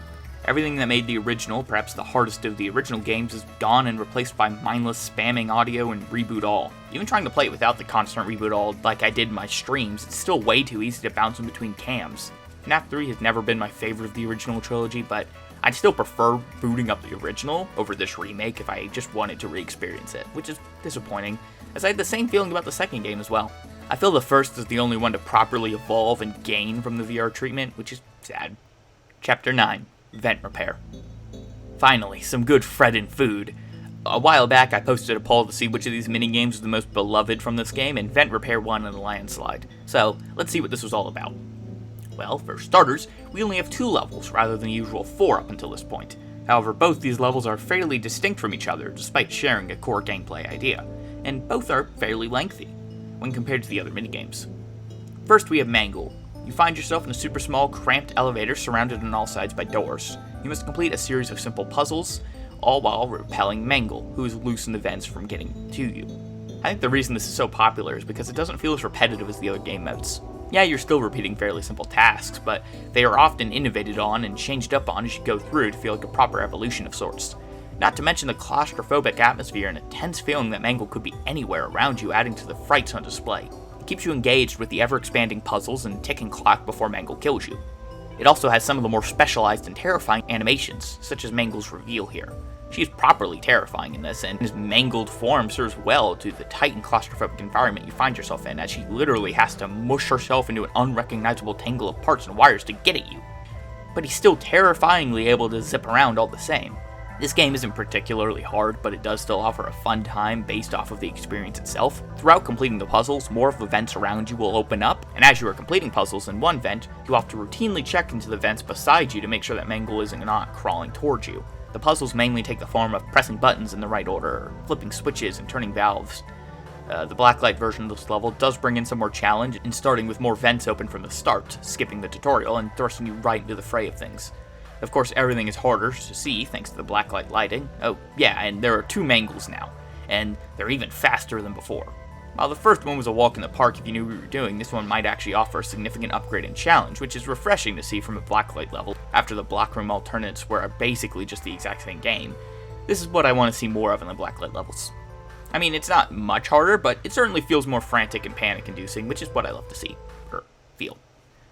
Everything that made the original, perhaps the hardest of the original games, is gone and replaced by mindless spamming audio and reboot all. Even trying to play it without the constant reboot all like I did in my streams, it's still way too easy to bounce in between cams. FNAF 3 has never been my favorite of the original trilogy, but I'd still prefer booting up the original over this remake if I just wanted to re-experience it, which is disappointing, as I had the same feeling about the second game as well. I feel the first is the only one to properly evolve and gain from the VR treatment, which is sad. Chapter 9. Vent Repair. Finally, some good Freddy food. A while back I posted a poll to see which of these minigames was the most beloved from this game, and Vent Repair won in a landslide. So, let's see what this was all about. Well, for starters, we only have 2 levels rather than the usual 4 up until this point. However, both these levels are fairly distinct from each other despite sharing a core gameplay idea, and both are fairly lengthy when compared to the other minigames. First we have Mangle. You find yourself in a super small, cramped elevator surrounded on all sides by doors. You must complete a series of simple puzzles, all while repelling Mangle, who is loose in the vents from getting to you. I think the reason this is so popular is because it doesn't feel as repetitive as the other game modes. Yeah, you're still repeating fairly simple tasks, but they are often innovated on and changed up on as you go through to feel like a proper evolution of sorts. Not to mention the claustrophobic atmosphere and a tense feeling that Mangle could be anywhere around you, adding to the frights on display. It keeps you engaged with the ever-expanding puzzles and ticking clock before Mangle kills you. It also has some of the more specialized and terrifying animations, such as Mangle's reveal here. She is properly terrifying in this, and his mangled form serves well to the tight and claustrophobic environment you find yourself in, as she literally has to mush herself into an unrecognizable tangle of parts and wires to get at you. But he's still terrifyingly able to zip around all the same. This game isn't particularly hard, but it does still offer a fun time based off of the experience itself. Throughout completing the puzzles, more of the vents around you will open up, and as you are completing puzzles in one vent, you'll have to routinely check into the vents beside you to make sure that Mangle isn't not crawling towards you. The puzzles mainly take the form of pressing buttons in the right order, or flipping switches and turning valves. The blacklight version of this level does bring in some more challenge in starting with more vents open from the start, skipping the tutorial and thrusting you right into the fray of things. Of course, everything is harder to see thanks to the blacklight lighting. Oh, yeah, and there are 2 Mangles now, and they're even faster than before. While the first one was a walk in the park if you knew what you were doing, this one might actually offer a significant upgrade in challenge, which is refreshing to see from a blacklight level after the block room alternates were basically just the exact same game. This is what I want to see more of in the blacklight levels. I mean, it's not much harder, but it certainly feels more frantic and panic-inducing, which is what I love to see, or feel.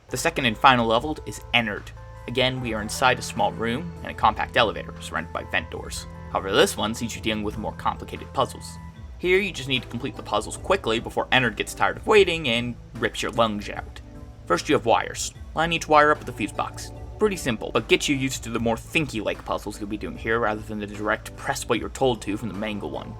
The second and final level is Ennard. Again, we are inside a small room and a compact elevator surrounded by vent doors. However, this one sees you dealing with more complicated puzzles. Here, you just need to complete the puzzles quickly before Ennard gets tired of waiting and rips your lungs out. First, you have wires. Line each wire up with a fuse box. Pretty simple, but get you used to the more thinky-like puzzles you'll be doing here rather than the direct press what you're told to from the Mangle one.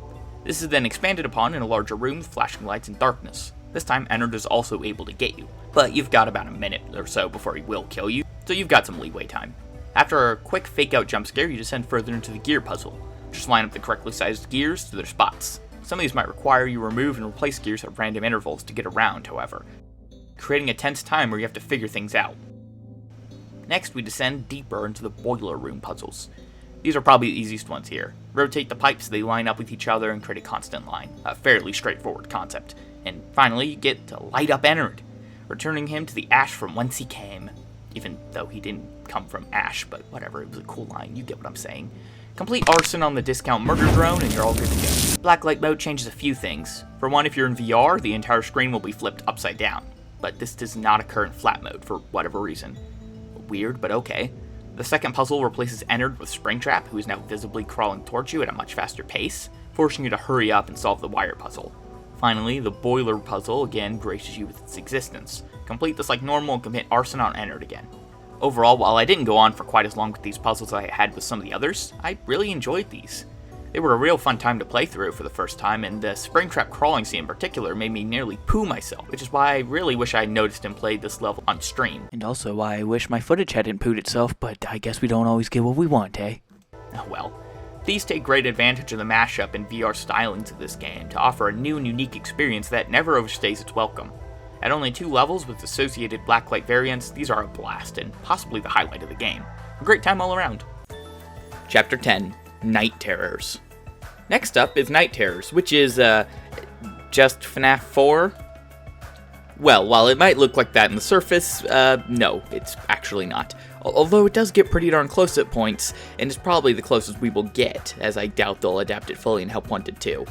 This is then expanded upon in a larger room with flashing lights and darkness. This time, Ennard is also able to get you, but you've got about a minute or so before he will kill you, so you've got some leeway time. After a quick fake-out jump scare, you descend further into the gear puzzle. Just line up the correctly sized gears to their spots. Some of these might require you remove and replace gears at random intervals to get around, however, creating a tense time where you have to figure things out. Next, we descend deeper into the boiler room puzzles. These are probably the easiest ones here. Rotate the pipes so they line up with each other and create a constant line. A fairly straightforward concept. And finally, you get to light up Ennard, returning him to the ash from whence he came. Even though he didn't come from ash, but whatever, it was a cool line, you get what I'm saying. Complete arson on the discount murder drone and you're all good to go. Blacklight mode changes a few things. For one, if you're in VR, the entire screen will be flipped upside down. But this does not occur in flat mode for whatever reason. Weird, but okay. The second puzzle replaces Ennard with Springtrap, who is now visibly crawling towards you at a much faster pace. forcing you to hurry up and solve the wire puzzle. Finally, the boiler puzzle again graces you with its existence. Complete this like normal and commit arson on enter it again. Overall, while I didn't go on for quite as long with these puzzles as I had with some of the others, I really enjoyed these. They were a real fun time to play through for the first time, and the Springtrap crawling scene in particular made me nearly poo myself, which is why I really wish I had noticed and played this level on stream. And also why I wish my footage hadn't pooed itself, but I guess we don't always get what we want, eh? Oh well. These take great advantage of the mashup and VR stylings of this game to offer a new and unique experience that never overstays its welcome. At only 2 levels with associated blacklight variants, these are a blast and possibly the highlight of the game. A great time all around. Chapter 10. Night Terrors. Next up is Night Terrors, which is, just FNAF 4? Well, while it might look like that on the surface, no, it's actually not. Although it does get pretty darn close at points, and is probably the closest we will get, as I doubt they'll adapt it fully in Help Wanted 2.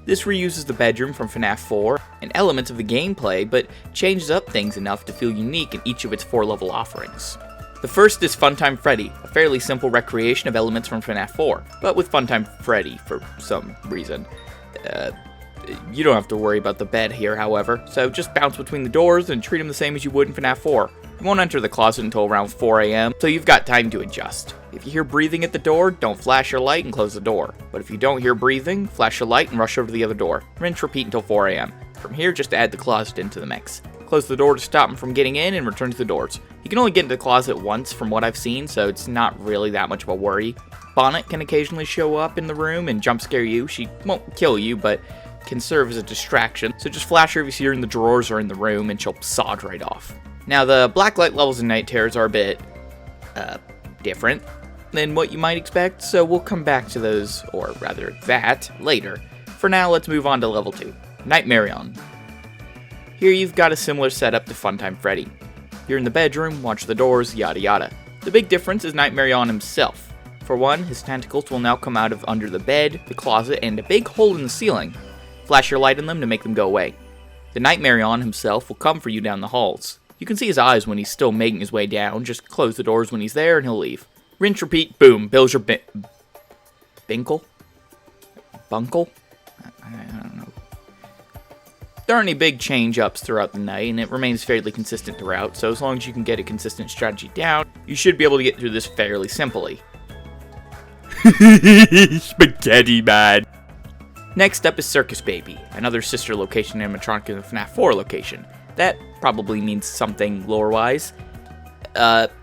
This reuses the bedroom from FNAF 4 and elements of the gameplay, but changes up things enough to feel unique in each of its 4 level offerings. The first is Funtime Freddy, a fairly simple recreation of elements from FNAF 4, but with Funtime Freddy for some reason. You don't have to worry about the bed here, however, so just bounce between the doors and treat them the same as you would in FNAF 4. You won't enter the closet until around 4 AM, so you've got time to adjust. If you hear breathing at the door, don't flash your light and close the door. But if you don't hear breathing, flash your light and rush over to the other door. Rinse repeat until 4 AM. From here, just add the closet into the mix. Close the door to stop them from getting in and return to the doors. You can only get into the closet once from what I've seen, so it's not really that much of a worry. Bonnet can occasionally show up in the room and jump scare you. She won't kill you, but can serve as a distraction, so just flash her if you see her in the drawers or in the room and she'll sod right off. Now, the blacklight levels in Night Terrors are a bit, different than what you might expect, so we'll come back to those, or rather that, later. For now, let's move on to level 2, Nightmarion. Here you've got a similar setup to Funtime Freddy. You're in the bedroom, watch the doors, yada yada. The big difference is Nightmarion himself. For one, his tentacles will now come out of under the bed, the closet, and a big hole in the ceiling. Flash your light on them to make them go away. The Nightmarion himself will come for you down the halls. You can see his eyes when he's still making his way down, just close the doors when he's there and he'll leave. Rinse, repeat, boom, builds your Binkle? Bunkle? I don't know. There aren't any big change-ups throughout the night, and it remains fairly consistent throughout, so as long as you can get a consistent strategy down, you should be able to get through this fairly simply. Spaghetti man! Next up is Circus Baby, another sister location animatronic in the FNAF 4 location. That probably means something lore-wise.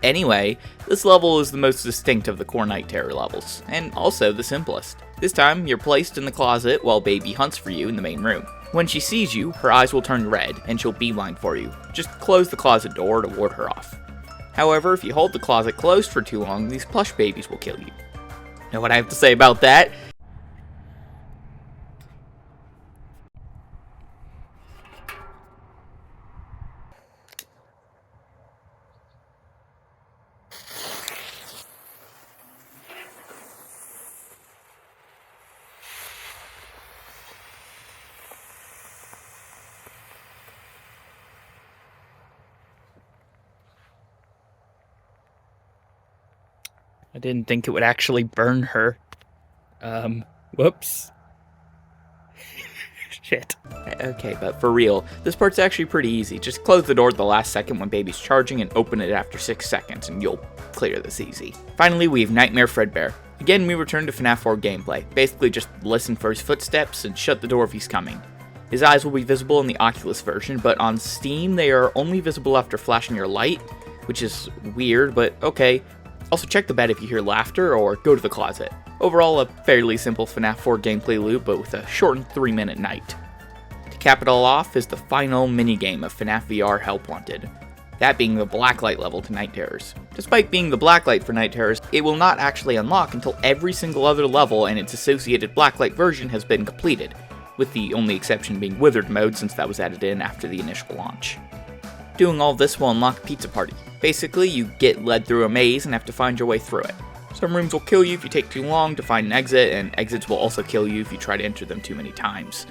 Anyway, this level is the most distinct of the core Night Terror levels, and also the simplest. This time, you're placed in the closet while Baby hunts for you in the main room. When she sees you, her eyes will turn red, and she'll beeline for you. Just close the closet door to ward her off. However, if you hold the closet closed for too long, these plush babies will kill you. Know what I have to say about that? I didn't think it would actually burn her. Whoops. Shit. Okay, but for real, this part's actually pretty easy. Just close the door at the last second when Baby's charging and open it after 6 seconds, and you'll clear this easy. Finally, we have Nightmare Fredbear. Again, we return to FNAF 4 gameplay. Basically, just listen for his footsteps and shut the door if he's coming. His eyes will be visible in the Oculus version, but on Steam, they are only visible after flashing your light, which is weird, but okay. Also check the bed if you hear laughter, or go to the closet. Overall, a fairly simple FNAF 4 gameplay loop, but with a shortened 3-minute night. To cap it all off is the final minigame of FNAF VR Help Wanted, that being the blacklight level to Night Terrors. Despite being the blacklight for Night Terrors, it will not actually unlock until every single other level and its associated blacklight version has been completed, with the only exception being Withered mode since that was added in after the initial launch. Doing all this will unlock Pizza Party. Basically, you get led through a maze and have to find your way through it. Some rooms will kill you if you take too long to find an exit, and exits will also kill you if you try to enter them too many times.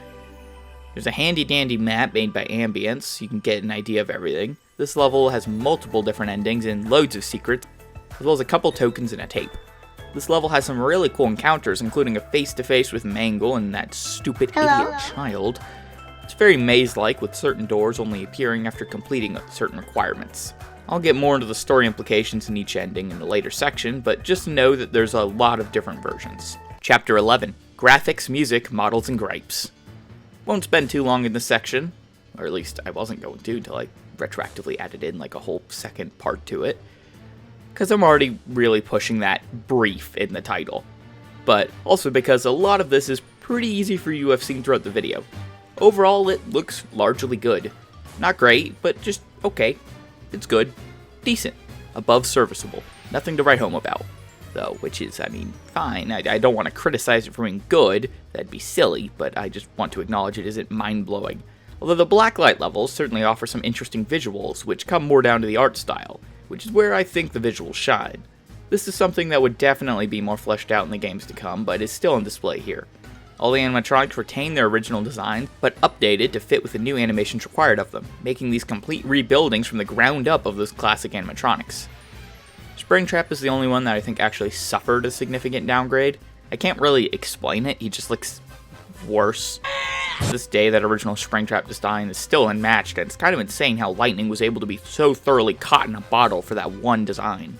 There's a handy dandy map made by Ambience, so you can get an idea of everything. This level has multiple different endings and loads of secrets, as well as a couple tokens and a tape. This level has some really cool encounters, including a face-to-face with Mangle and that stupid idiot child. It's very maze-like, with certain doors only appearing after completing certain requirements. I'll get more into the story implications in each ending in a later section, but just know that there's a lot of different versions. Chapter 11. Graphics, Music, Models, and Gripes. Won't spend too long in this section, or at least I wasn't going to until I retroactively added in like a whole second part to it, because I'm already really pushing that brief in the title, but also because a lot of this is pretty easy for you to have seen throughout the video. Overall, it looks largely good. Not great, but just okay. It's good. Decent. Above serviceable. Nothing to write home about, though, which is, I mean, fine. I don't want to criticize it for being good. That'd be silly, but I just want to acknowledge it isn't mind-blowing. Although the blacklight levels certainly offer some interesting visuals, which come more down to the art style, which is where I think the visuals shine. This is something that would definitely be more fleshed out in the games to come, but is still on display here. All the animatronics retain their original design, but updated to fit with the new animations required of them, making these complete rebuildings from the ground up of those classic animatronics. Springtrap is the only one that I think actually suffered a significant downgrade. I can't really explain it, he just looks worse. To this day, that original Springtrap design is still unmatched, and it's kind of insane how Lightning was able to be so thoroughly caught in a bottle for that one design.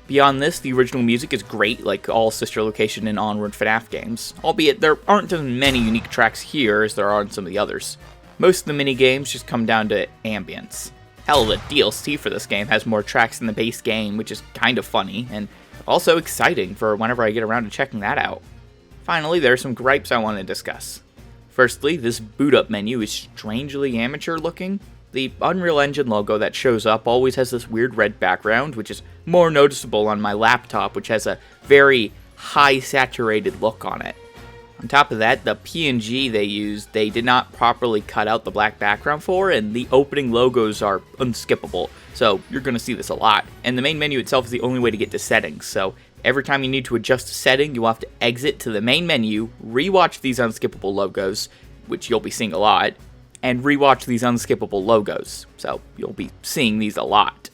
Beyond this, the original music is great, like all sister location and onward FNAF games, albeit there aren't as many unique tracks here as there are in some of the others. Most of the mini-games just come down to ambience. Hell, the DLC for this game has more tracks than the base game, which is kind of funny, and also exciting for whenever I get around to checking that out. Finally, there are some gripes I want to discuss. Firstly, this boot-up menu is strangely amateur-looking. The Unreal Engine logo that shows up always has this weird red background, which is more noticeable on my laptop, which has a very high saturated look on it. On top of that, the PNG they used, they did not properly cut out the black background for, and the opening logos are unskippable, so you're going to see this a lot. And the main menu itself is the only way to get to settings, so every time you need to adjust a setting, you'll have to exit to the main menu, rewatch these unskippable logos, which you'll be seeing a lot, and rewatch these unskippable logos, so you'll be seeing these a lot.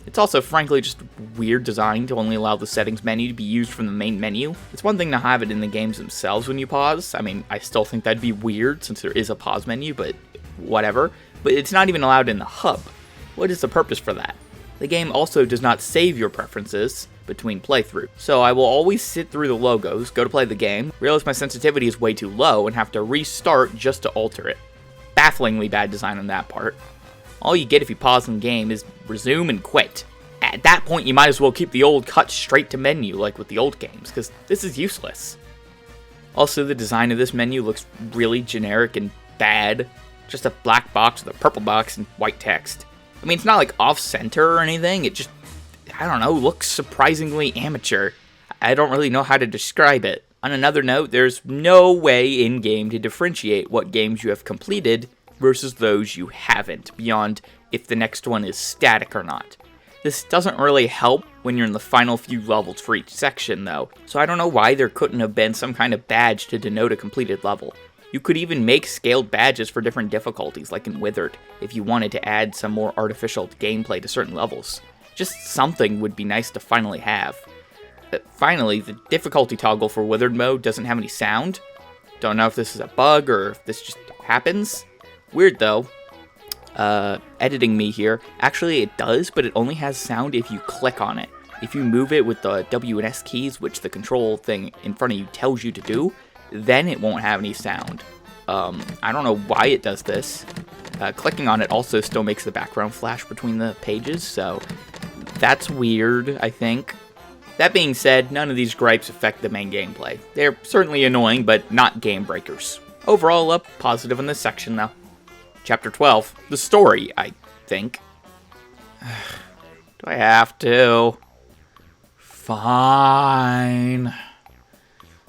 It's also frankly just weird design to only allow the settings menu to be used from the main menu. It's one thing to have it in the games themselves when you pause. I mean, I still think that'd be weird since there is a pause menu, but whatever. But it's not even allowed in the hub. What is the purpose for that? The game also does not save your preferences between playthrough, so I will always sit through the logos, go to play the game, realize my sensitivity is way too low, and have to restart just to alter it. Bafflingly bad design on that part. All you get if you pause in game is resume and quit. At that point, you might as well keep the old cut straight to menu like with the old games, because this is useless. Also, the design of this menu looks really generic and bad. Just a black box with a purple box and white text. I mean, it's not like off-center or anything, it just, I don't know, looks surprisingly amateur. I don't really know how to describe it. On another note, there's no way in-game to differentiate what games you have completed versus those you haven't, beyond if the next one is static or not. This doesn't really help when you're in the final few levels for each section, though, so I don't know why there couldn't have been some kind of badge to denote a completed level. You could even make scaled badges for different difficulties, like in Withered, if you wanted to add some more artificial gameplay to certain levels. Just something would be nice to finally have. Finally, the difficulty toggle for Withered mode doesn't have any sound. Don't know if this is a bug or if this just happens. Weird though. Editing me here. Actually it does, but it only has sound if you click on it. If you move it with the W and S keys, which the control thing in front of you tells you to do, then it won't have any sound. I don't know why it does this. Clicking on it also still makes the background flash between the pages, so that's weird, I think. That being said, none of these gripes affect the main gameplay. They're certainly annoying, but not game breakers. Overall, a positive in this section, though. Chapter 12, the story, I think. Do I have to? Fine.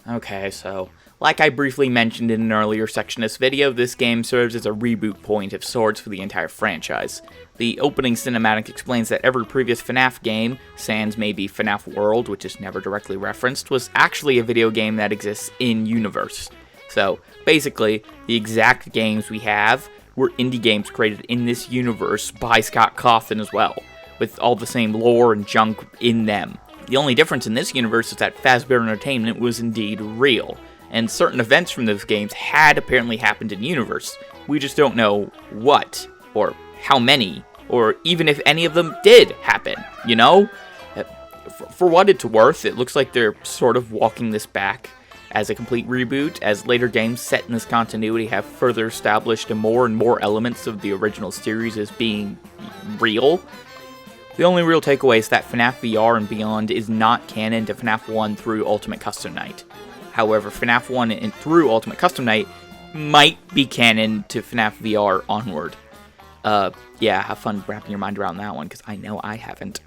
Okay, so, like I briefly mentioned in an earlier section of this video, this game serves as a reboot point of sorts for the entire franchise. The opening cinematic explains that every previous FNAF game, sans maybe FNAF World, which is never directly referenced, was actually a video game that exists in-universe. So, basically, the exact games we have were indie games created in this universe by Scott Cawthon as well, with all the same lore and junk in them. The only difference in this universe is that Fazbear Entertainment was indeed real, and certain events from those games had apparently happened in universe. We just don't know what, or how many, or even if any of them did happen, you know? For what it's worth, it looks like they're sort of walking this back as a complete reboot, as later games set in this continuity have further established more and more elements of the original series as being real. The only real takeaway is that FNAF VR and beyond is not canon to FNAF 1 through Ultimate Custom Night. However, FNAF 1 and through Ultimate Custom Night might be canon to FNAF VR onward. Yeah, have fun wrapping your mind around that one, because I know I haven't.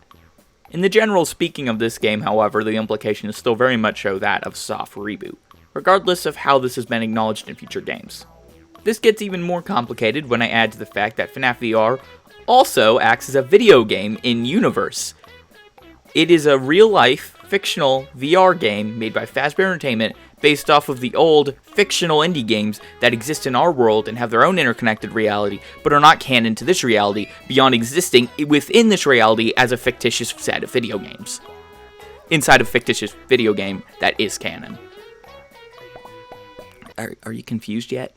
In the general speaking of this game, however, the implication is still very much so that of soft reboot, regardless of how this has been acknowledged in future games. This gets even more complicated when I add to the fact that FNAF VR also acts as a video game in-universe. It is a real-life, fictional VR game made by Fazbear Entertainment based off of the old, fictional indie games that exist in our world and have their own interconnected reality, but are not canon to this reality beyond existing within this reality as a fictitious set of video games. Inside a fictitious video game that is canon. Are you confused yet?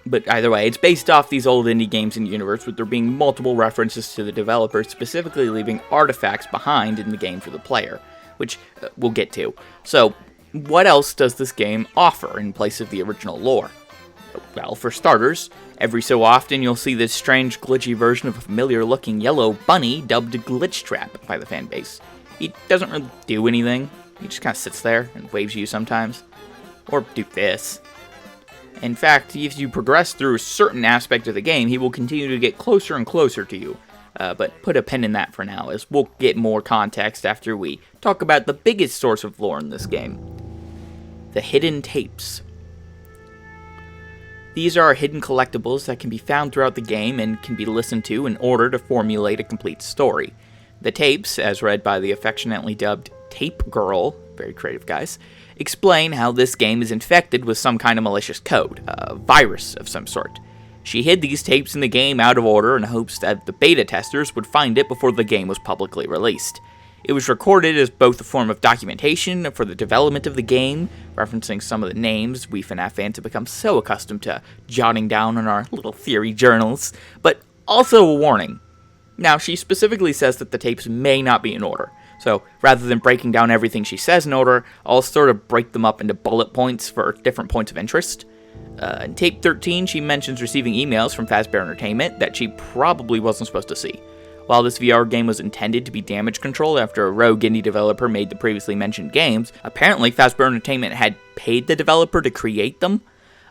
But either way, it's based off these old indie games in the universe, with there being multiple references to the developers, specifically leaving artifacts behind in the game for the player, which we'll get to. So, what else does this game offer in place of the original lore? Well, for starters, every so often you'll see this strange glitchy version of a familiar-looking yellow bunny dubbed Glitch Trap by the fanbase. He doesn't really do anything, he just kind of sits there and waves you sometimes. Or do this. In fact, if you progress through a certain aspect of the game, he will continue to get closer and closer to you. But put a pin in that for now, as we'll get more context after we talk about the biggest source of lore in this game. The hidden tapes. These are hidden collectibles that can be found throughout the game and can be listened to in order to formulate a complete story. The tapes, as read by the affectionately dubbed Tape Girl, very creative guys, explain how this game is infected with some kind of malicious code, a virus of some sort. She hid these tapes in the game out of order in hopes that the beta testers would find it before the game was publicly released. It was recorded as both a form of documentation for the development of the game, referencing some of the names we FNAF fans have become so accustomed to jotting down in our little theory journals, but also a warning. Now, she specifically says that the tapes may not be in order, so rather than breaking down everything she says in order, I'll sort of break them up into bullet points for different points of interest. In tape 13, she mentions receiving emails from Fazbear Entertainment that she probably wasn't supposed to see. While this VR game was intended to be damage control after a rogue indie developer made the previously mentioned games, apparently Fazbear Entertainment had paid the developer to create them,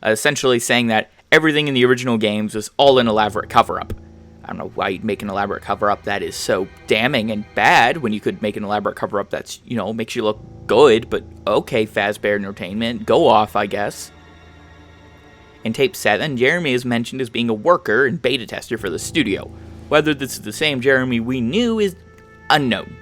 essentially saying that everything in the original games was all an elaborate cover-up. I don't know why you'd make an elaborate cover-up that is so damning and bad when you could make an elaborate cover-up that's, makes you look good, but okay, Fazbear Entertainment, go off, I guess. In tape 7, Jeremy is mentioned as being a worker and beta tester for the studio. Whether this is the same Jeremy we knew is unknown.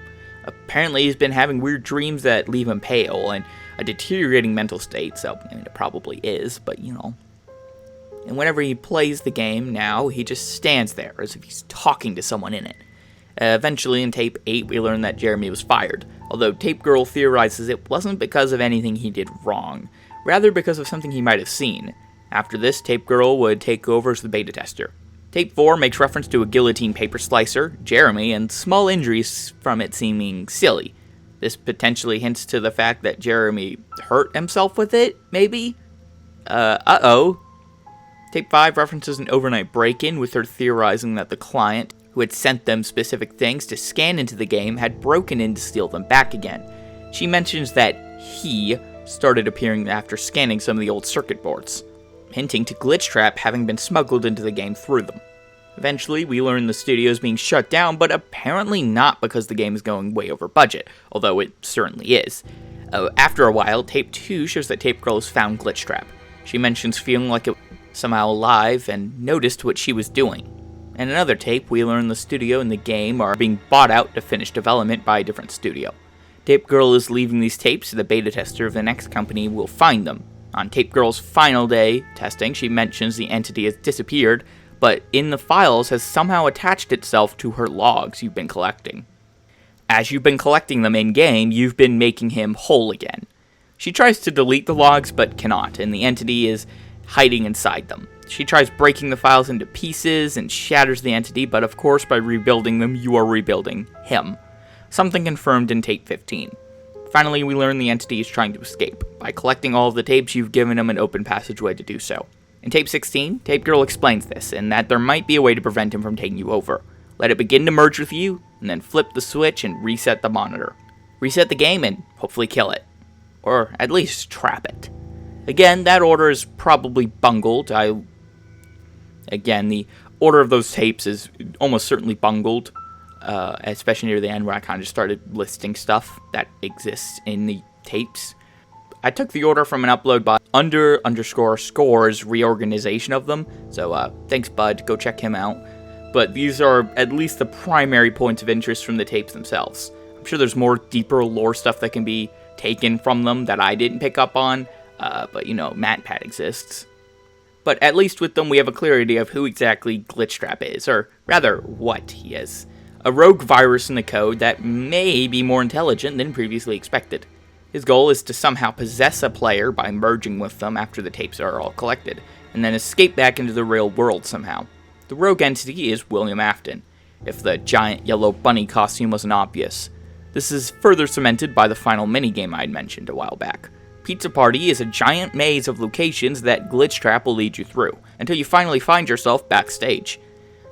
Apparently he's been having weird dreams that leave him pale and a deteriorating mental state, so it probably is, but And whenever he plays the game now, he just stands there as if he's talking to someone in it. Eventually in tape 8 we learn that Jeremy was fired, although Tape Girl theorizes it wasn't because of anything he did wrong, rather because of something he might have seen. After this, Tape Girl would take over as the beta tester. Tape 4 makes reference to a guillotine paper slicer, Jeremy, and small injuries from it seeming silly. This potentially hints to the fact that Jeremy hurt himself with it, maybe? Uh-oh. Tape 5 references an overnight break-in, with her theorizing that the client, who had sent them specific things to scan into the game, had broken in to steal them back again. She mentions that he started appearing after scanning some of the old circuit boards, hinting to Glitch Trap having been smuggled into the game through them. Eventually, we learn the studio is being shut down, but apparently not because the game is going way over budget, although it certainly is. After a while, Tape 2 shows that Tape Girl has found Glitch Trap. She mentions feeling like it was somehow alive and noticed what she was doing. In another tape, we learn the studio and the game are being bought out to finish development by a different studio. Tape Girl is leaving these tapes so the beta tester of the next company will find them. On Tape Girl's final day testing, she mentions the entity has disappeared, but in the files has somehow attached itself to her logs you've been collecting. As you've been collecting them in-game, you've been making him whole again. She tries to delete the logs, but cannot, and the entity is hiding inside them. She tries breaking the files into pieces and shatters the entity, but of course by rebuilding them, you are rebuilding him. Something confirmed in tape 15. Finally, we learn the entity is trying to escape. By collecting all of the tapes, you've given him an open passageway to do so. In tape 16, Tape Girl explains this, and that there might be a way to prevent him from taking you over. Let it begin to merge with you, and then flip the switch and reset the monitor. Reset the game and hopefully kill it. Or at least trap it. Again, that order is probably bungled. Again, the order of those tapes is almost certainly bungled, especially near the end where I kind of started listing stuff that exists in the tapes. I took the order from an upload by _scores reorganization of them, so thanks bud, go check him out. But these are at least the primary points of interest from the tapes themselves. I'm sure there's more deeper lore stuff that can be taken from them that I didn't pick up on, but you know, MatPat exists. But at least with them we have a clear idea of who exactly Glitchtrap is, or rather, what he is. A rogue virus in the code that may be more intelligent than previously expected. His goal is to somehow possess a player by merging with them after the tapes are all collected, and then escape back into the real world somehow. The rogue entity is William Afton, if the giant yellow bunny costume wasn't obvious. This is further cemented by the final minigame I had mentioned a while back. Pizza Party is a giant maze of locations that Glitchtrap will lead you through, until you finally find yourself backstage.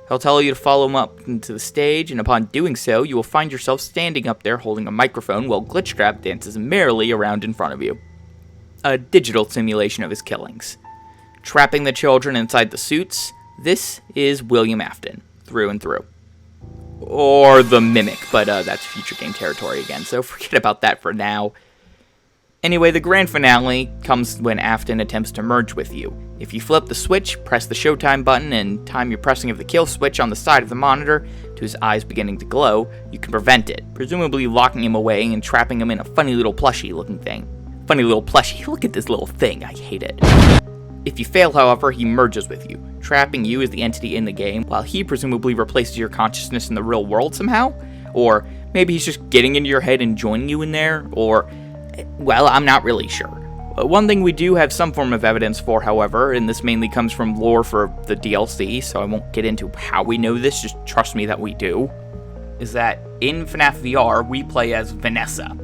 He'll tell you to follow him up into the stage, and upon doing so, you will find yourself standing up there holding a microphone while Glitchtrap dances merrily around in front of you. A digital simulation of his killings. Trapping the children inside the suits, this is William Afton, through and through. Or the Mimic, but that's future game territory again, so forget about that for now. Anyway, the grand finale comes when Afton attempts to merge with you. If you flip the switch, press the Showtime button, and time your pressing of the kill switch on the side of the monitor to his eyes beginning to glow, you can prevent it, presumably locking him away and trapping him in a funny little plushie looking thing. Funny little plushie, look at this little thing, I hate it. If you fail, however, he merges with you, trapping you as the entity in the game, while he presumably replaces your consciousness in the real world somehow? Or maybe he's just getting into your head and joining you in there? Or, well, I'm not really sure. One thing we do have some form of evidence for, however, and this mainly comes from lore for the DLC, so I won't get into how we know this, just trust me that we do, is that in FNAF VR, we play as Vanessa.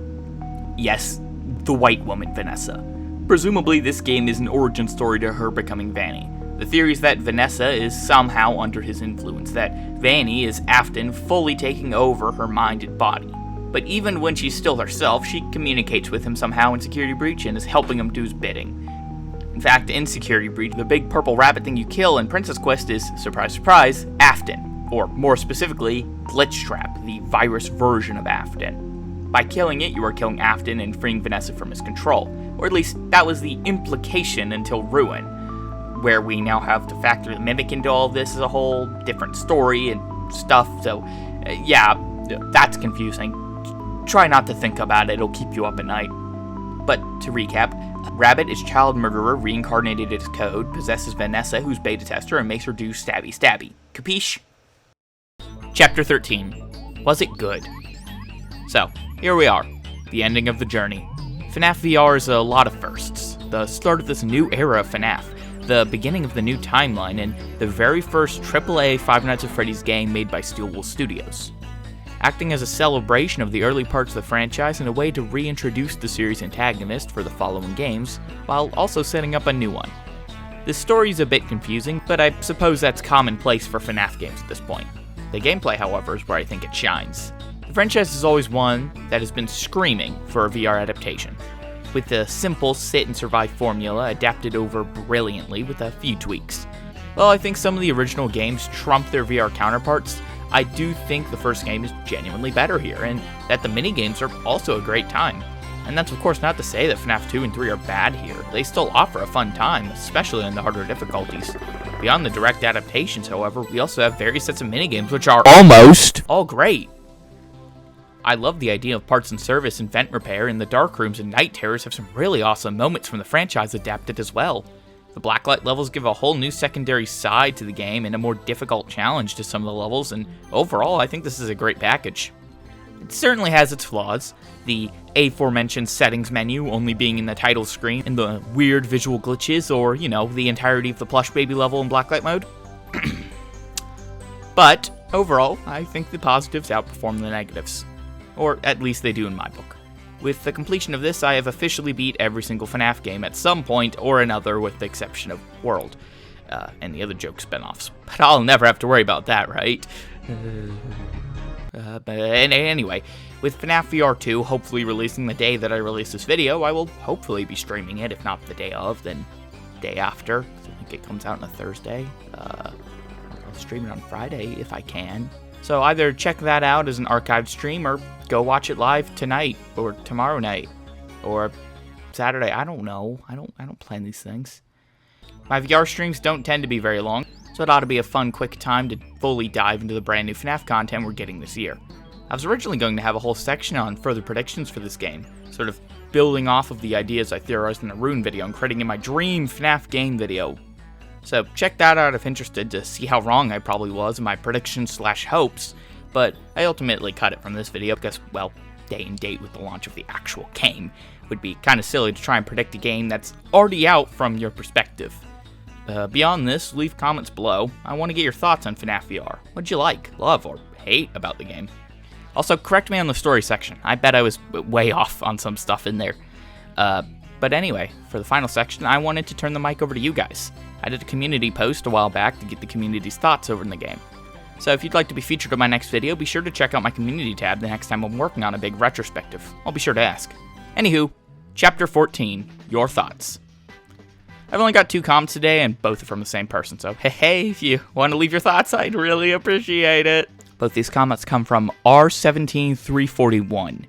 Yes, the white woman Vanessa. Presumably, this game is an origin story to her becoming Vanny. The theory is that Vanessa is somehow under his influence, that Vanny is Afton fully taking over her mind and body. But even when she's still herself, she communicates with him somehow in Security Breach and is helping him do his bidding. In fact, in Security Breach, the big purple rabbit thing you kill in Princess Quest is, surprise surprise, Afton. Or more specifically, Glitchtrap, the virus version of Afton. By killing it, you are killing Afton and freeing Vanessa from his control. Or at least, that was the implication until Ruin, where we now have to factor the Mimic into all of this as a whole different story and stuff, so yeah, that's confusing. Try not to think about it, it'll keep you up at night. But to recap, Rabbit is child murderer reincarnated as Code, possesses Vanessa, who's beta tester, and makes her do stabby stabby. Capiche? Chapter 13. Was it good? So, here we are, the ending of the journey. FNAF VR is a lot of firsts. The start of this new era of FNAF, the beginning of the new timeline, and the very first AAA Five Nights at Freddy's game made by Steelwool Studios. Acting as a celebration of the early parts of the franchise and a way to reintroduce the series' antagonist for the following games, while also setting up a new one. This story is a bit confusing, but I suppose that's commonplace for FNAF games at this point. The gameplay, however, is where I think it shines. The franchise is always one that has been screaming for a VR adaptation, with the simple sit-and-survive formula adapted over brilliantly with a few tweaks. While I think some of the original games trump their VR counterparts, I do think the first game is genuinely better here, and that the minigames are also a great time. And that's of course not to say that FNAF 2 and 3 are bad here. They still offer a fun time, especially in the harder difficulties. Beyond the direct adaptations, however, we also have various sets of minigames which are almost all great. I love the idea of parts and service and vent repair, and the dark rooms and night terrors have some really awesome moments from the franchise adapted as well. The blacklight levels give a whole new secondary side to the game and a more difficult challenge to some of the levels, and overall I think this is a great package. It certainly has its flaws, the aforementioned settings menu only being in the title screen, and the weird visual glitches, or, you know, the entirety of the plush baby level in blacklight mode. But, overall, I think the positives outperform the negatives. Or at least they do in my book. With the completion of this, I have officially beat every single FNAF game at some point or another, with the exception of World, and the other joke spinoffs. But I'll never have to worry about that, right? But anyway, with FNAF VR 2 hopefully releasing the day that I release this video, I will hopefully be streaming it, if not the day of, then day after. I think it comes out on a Thursday. I'll stream it on Friday if I can. So either check that out as an archived stream, or go watch it live tonight, or tomorrow night, or Saturday. I don't know. I don't plan these things. My VR streams don't tend to be very long, so it ought to be a fun, quick time to fully dive into the brand new FNAF content we're getting this year. I was originally going to have a whole section on further predictions for this game, sort of building off of the ideas I theorized in the Rune video and creating in my dream FNAF game video. So check that out if interested to see how wrong I probably was in my predictions/hopes, but I ultimately cut it from this video because, well, day and date with the launch of the actual game would be kind of silly to try and predict a game that's already out from your perspective. Beyond this, leave comments below. I want to get your thoughts on FNAF VR. What'd you like, love, or hate about the game? Also, correct me on the story section. I bet I was way off on some stuff in there. But anyway, for the final section, I wanted to turn the mic over to you guys. I did a community post a while back to get the community's thoughts over in the game. So if you'd like to be featured in my next video, be sure to check out my community tab the next time I'm working on a big retrospective. I'll be sure to ask. Anywho, Chapter 14, your thoughts. I've only got 2 comments today, and both are from the same person, so hey, if you want to leave your thoughts, I'd really appreciate it. Both these comments come from R17341.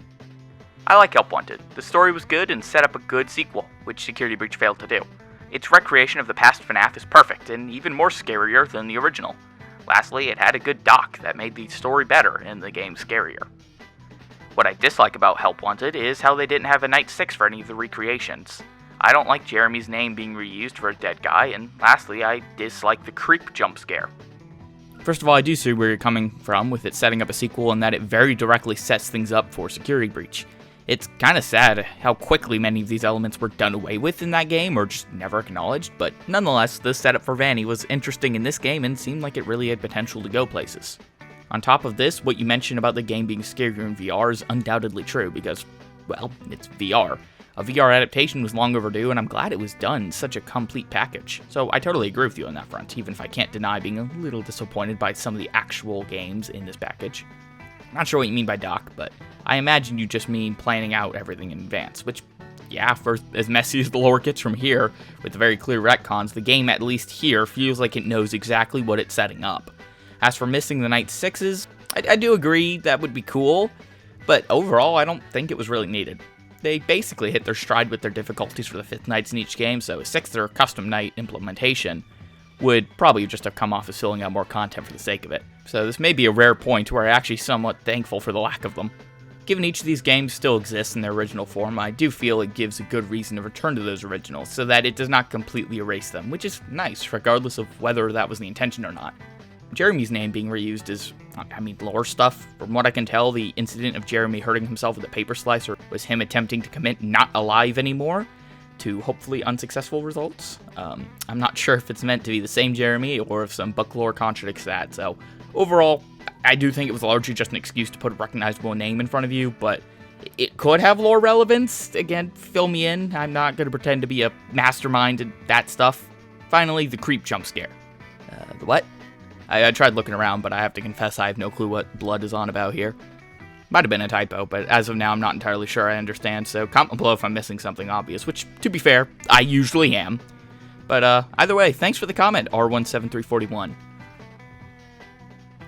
I like Help Wanted. The story was good and set up a good sequel, which Security Breach failed to do. Its recreation of the past FNAF is perfect, and even more scarier than the original. Lastly, it had a good doc that made the story better and the game scarier. What I dislike about Help Wanted is how they didn't have a Night 6 for any of the recreations. I don't like Jeremy's name being reused for a dead guy, and lastly, I dislike the creep jump scare. First of all, I do see where you're coming from with it setting up a sequel and that it very directly sets things up for Security Breach. It's kind of sad how quickly many of these elements were done away with in that game or just never acknowledged, but nonetheless, the setup for Vanny was interesting in this game and seemed like it really had potential to go places. On top of this, what you mentioned about the game being scarier in VR is undoubtedly true because, well, it's VR. A VR adaptation was long overdue, and I'm glad it was done in such a complete package. So I totally agree with you on that front, even if I can't deny being a little disappointed by some of the actual games in this package. Not sure what you mean by doc, but I imagine you just mean planning out everything in advance, which, yeah, for as messy as the lore gets from here, with the very clear retcons, the game at least here feels like it knows exactly what it's setting up. As for missing the Night 6s, I do agree that would be cool, but overall I don't think it was really needed. They basically hit their stride with their difficulties for the 5th nights in each game, so a 6th or custom night implementation would probably just have come off as filling out more content for the sake of it. So this may be a rare point where I'm actually somewhat thankful for the lack of them. Given each of these games still exists in their original form, I do feel it gives a good reason to return to those originals, so that it does not completely erase them, which is nice, regardless of whether that was the intention or not. Jeremy's name being reused is, lore stuff. From what I can tell, the incident of Jeremy hurting himself with a paper slicer was him attempting to commit Not Alive Anymore, to hopefully unsuccessful results. I'm not sure if it's meant to be the same Jeremy, or if some book lore contradicts that, so overall, I do think it was largely just an excuse to put a recognizable name in front of you, but it could have lore relevance. Again, fill me in. I'm not going to pretend to be a mastermind in that stuff. Finally, the creep jump scare. The what? I tried looking around, but I have to confess I have no clue what blood is on about here. Might have been a typo, but as of now I'm not entirely sure I understand, so comment below if I'm missing something obvious, which, to be fair, I usually am. But either way, thanks for the comment, R17341.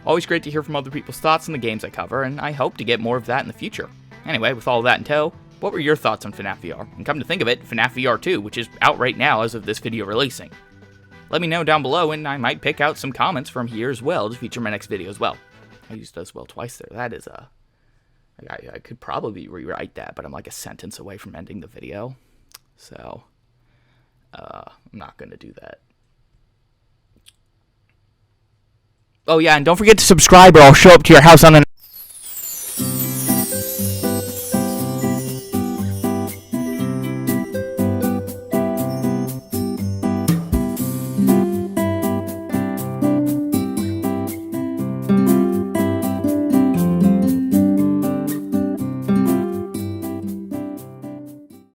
Always great to hear from other people's thoughts on the games I cover, and I hope to get more of that in the future. Anyway, with all of that in tow, what were your thoughts on FNAF VR? And come to think of it, FNAF VR 2, which is out right now as of this video releasing. Let me know down below, and I might pick out some comments from here as well to feature my next video as well. I used as well twice there. That is I could probably rewrite that, but I'm like a sentence away from ending the video. So, I'm not going to do that. Oh yeah, and don't forget to subscribe or I'll show up to your house on an